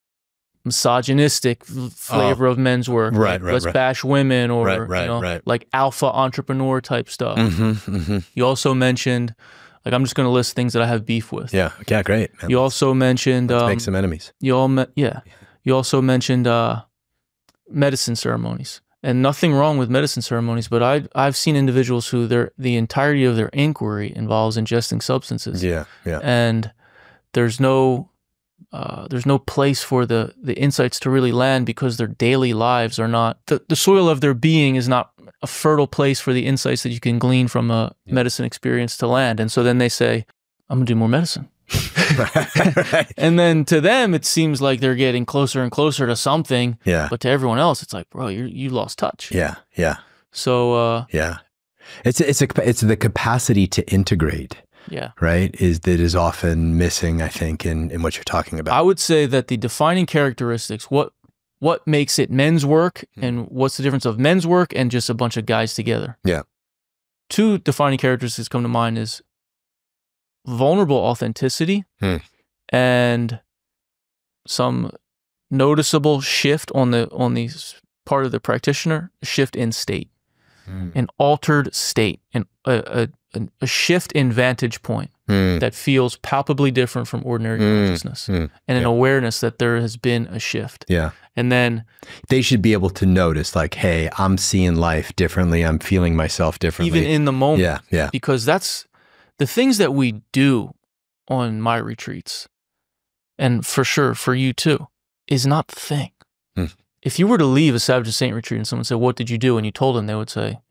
misogynistic flavor of men's work. Let's bash women, or like alpha entrepreneur type stuff. Mm-hmm, mm-hmm. You also mentioned, like, I'm just going to list things that I have beef with. Yeah, great. Man. You also mentioned let's make some enemies. You also mentioned medicine ceremonies, and nothing wrong with medicine ceremonies, but I've seen individuals who the entirety of their inquiry involves ingesting substances. Yeah. And there's no place for the insights to really land, because their daily lives are not, the soil of their being is not a fertile place for the insights that you can glean from a medicine experience to land. And so then they say, I'm gonna do more medicine. Right. And then to them, it seems like they're getting closer and closer to something. Yeah. But to everyone else, it's like, bro, you lost touch. Yeah. So it's the capacity to integrate. Yeah. Right? That is often missing, I think, in what you're talking about. I would say that the defining characteristics, what makes it men's work, and what's the difference of men's work and just a bunch of guys together. Yeah. Two defining characteristics come to mind is vulnerable authenticity and some noticeable shift on the part of the practitioner, shift in state, an altered state, and a shift in vantage point that feels palpably different from ordinary consciousness, and an awareness that there has been a shift. Yeah. And then they should be able to notice, like, hey, I'm seeing life differently. I'm feeling myself differently. Even in the moment. Yeah. Because that's the things that we do on my retreats, and for sure for you too, is not the thing. If you were to leave a Savage and Saint retreat and someone said, what did you do? And you told them, they would say,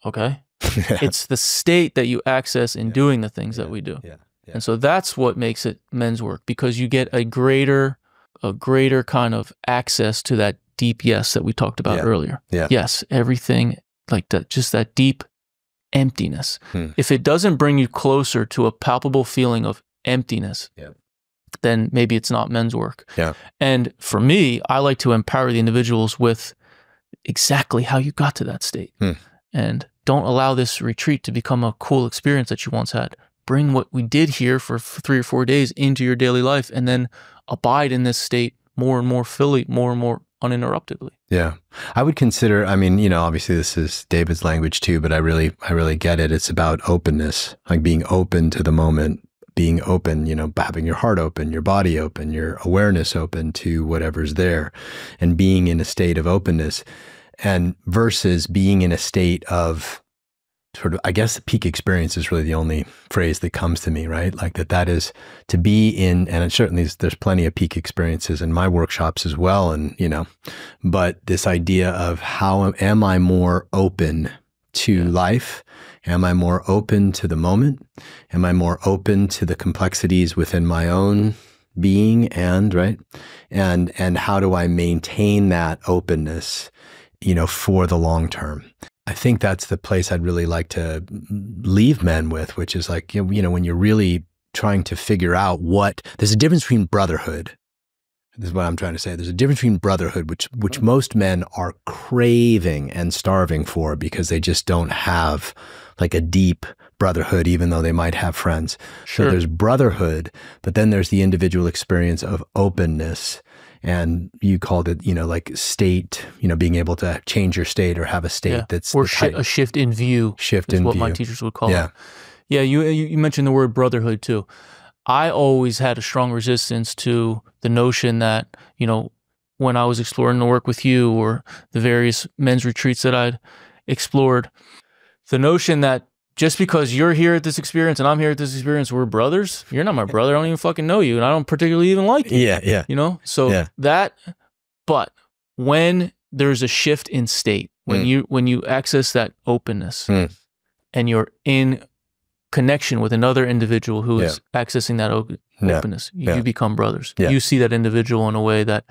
okay. It's the state that you access in doing the things that we do. Yeah. And so that's what makes it men's work, because you get a greater kind of access to that deep yes that we talked about earlier. Yeah. Yes, everything like that, just that deep emptiness. If it doesn't bring you closer to a palpable feeling of emptiness, then maybe it's not men's work. Yeah. And for me, I like to empower the individuals with exactly how you got to that state. And don't allow this retreat to become a cool experience that you once had. bring what we did here for 3 or 4 days into your daily life, and then abide in this state more and more fully, more and more uninterruptedly. Yeah. I would consider, I mean, you know, obviously this is David's language too, but I really get it. It's about openness, like being open to the moment, being open, you know, having your heart open, your body open, your awareness open to whatever's there, and being in a state of openness, and versus being in a state of sort of, I guess, peak experience is really the only phrase that comes to me, right? Like that is to be in, and certainly there's plenty of peak experiences in my workshops as well. And, you know, but this idea of how am I more open to life? Am I more open to the moment? Am I more open to the complexities within my own being? And right. And how do I maintain that openness, you know, for the long term? I think that's the place I'd really like to leave men with, which is like, you know, when you're really trying to figure out there's a difference between brotherhood. This is what I'm trying to say. There's a difference between brotherhood, which most men are craving and starving for because they just don't have like a deep brotherhood, even though they might have friends. Sure. So there's brotherhood, but then there's the individual experience of openness. And you called it, you know, like state, you know, being able to change your state or have a state that's... Or a shift in view. Shift in view. What my teachers would call it. Yeah, you mentioned the word brotherhood too. I always had a strong resistance to the notion that, you know, when I was exploring the work with you or the various men's retreats that I'd explored, the notion that just because you're here at this experience and I'm here at this experience, we're brothers. You're not my brother. I don't even fucking know you, and I don't particularly even like you. Yeah. You know? So but when there's a shift in state, when you access that openness and you're in connection with another individual who is accessing that openness, you become brothers. You see that individual in a way that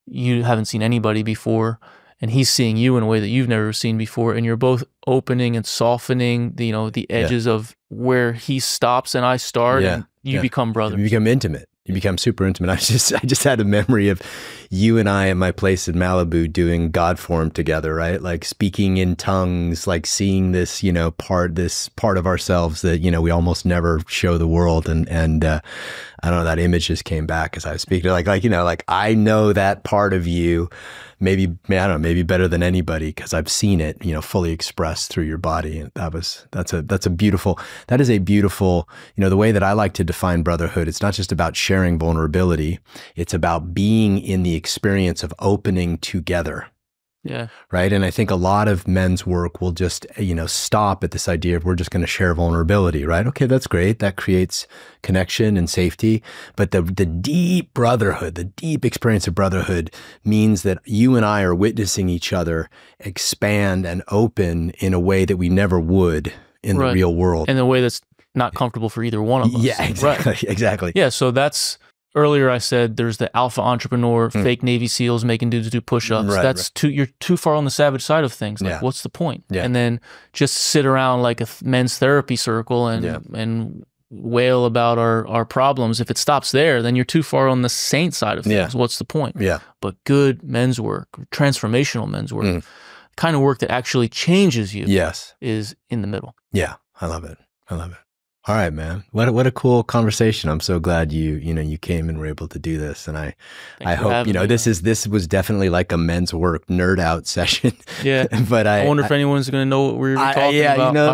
you haven't seen anybody before, and he's seeing you in a way that you've never seen before, and you're both opening and softening the, you know, the edges of where he stops and I start, and you become brothers. You become intimate. You become super intimate. I just had a memory of you and I at my place in Malibu doing God form together, right? Like speaking in tongues, like seeing this, you know, this part of ourselves that, you know, we almost never show the world. And I don't know, that image just came back as I was speaking. Like, you know, like I know that part of you, maybe, I don't know, maybe better than anybody, because I've seen it, you know, fully expressed through your body. And that's a beautiful, you know, the way that I like to define brotherhood, it's not just about sharing vulnerability. It's about being in the experience of opening together. Yeah. Right. And I think a lot of men's work will just, you know, stop at this idea of we're just going to share vulnerability, right? Okay, that's great. That creates connection and safety. But the deep brotherhood, the deep experience of brotherhood means that you and I are witnessing each other expand and open in a way that we never would in the real world. In a way that's not comfortable for either one of us. Yeah, exactly. Right. Exactly. Yeah. So that's, earlier I said there's the alpha entrepreneur, fake Navy SEALs making dudes do push-ups. You're too far on the savage side of things. Like, what's the point? Yeah. And then just sit around like a men's therapy circle and wail about our problems. If it stops there, then you're too far on the saint side of things. What's the point? Yeah. But good men's work, transformational men's work, kind of work that actually changes you, is in the middle. Yeah, I love it. I love it. All right, man. What a cool conversation. I'm so glad you came and were able to do this. And I hope, you know, this was definitely like a men's work nerd out session. Yeah. But I wonder if anyone's going to know what we were talking about. You know,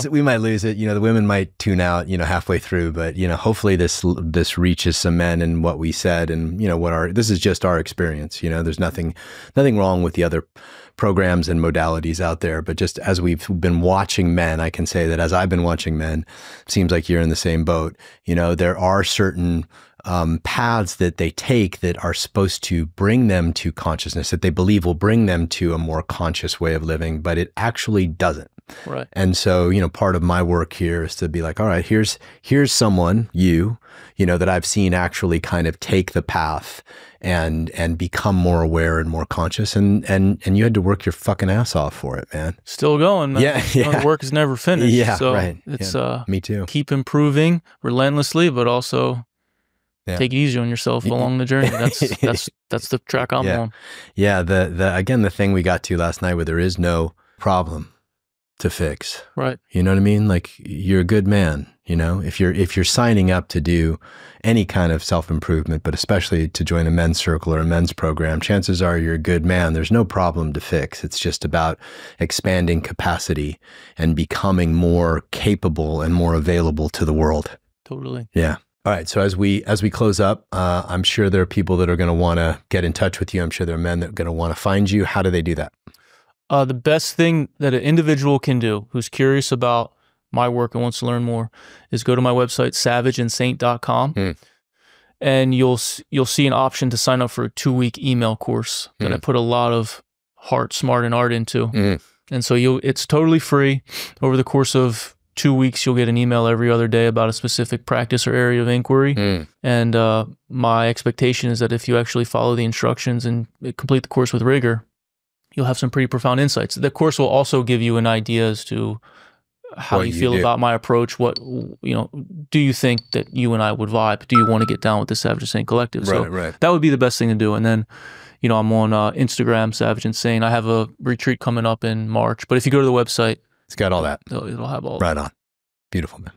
we might lose it. You know, the women might tune out, you know, halfway through, but you know, hopefully this reaches some men and what we said, and you know, this is just our experience. You know, there's nothing wrong with the other programs and modalities out there, but just as we've been watching men, I can say that as I've been watching men, seems like you're in the same boat. You know, there are certain paths that they take that are supposed to bring them to consciousness, that they believe will bring them to a more conscious way of living, but it actually doesn't. Right. And so, you know, part of my work here is to be like, all right, here's someone, you know, that I've seen actually kind of take the path and become more aware and more conscious, and you had to work your fucking ass off for it, man. Still going, man. The work is never finished. Yeah, so right. It's me too. Keep improving relentlessly, but also take it easy on yourself along the journey. That's the track I'm on. Yeah, again, the thing we got to last night, where there is no problem to fix. Right. You know what I mean? Like, you're a good man. You know, if you're signing up to do any kind of self-improvement, but especially to join a men's circle or a men's program, chances are you're a good man. There's no problem to fix. It's just about expanding capacity and becoming more capable and more available to the world. Totally. Yeah. All right. So as we close up, I'm sure there are people that are going to want to get in touch with you. I'm sure there are men that are going to want to find you. How do they do that? The best thing that an individual can do who's curious about my work and wants to learn more is go to my website, savageandsaint.com, and you'll see an option to sign up for a 2-week email course that I put a lot of heart, smart, and art into. And so it's totally free. Over the course of 2 weeks, you'll get an email every other day about a specific practice or area of inquiry. And my expectation is that if you actually follow the instructions and complete the course with rigor, you'll have some pretty profound insights. The course will also give you an idea as to how you feel about my approach. What, do you think that you and I would vibe? Do you want to get down with the Savage and Saint Collective? So that would be the best thing to do. And then, I'm on Instagram, Savage and Saint. I have a retreat coming up in March. But if you go to the website, it's got all that. It'll have all right on. Beautiful, man.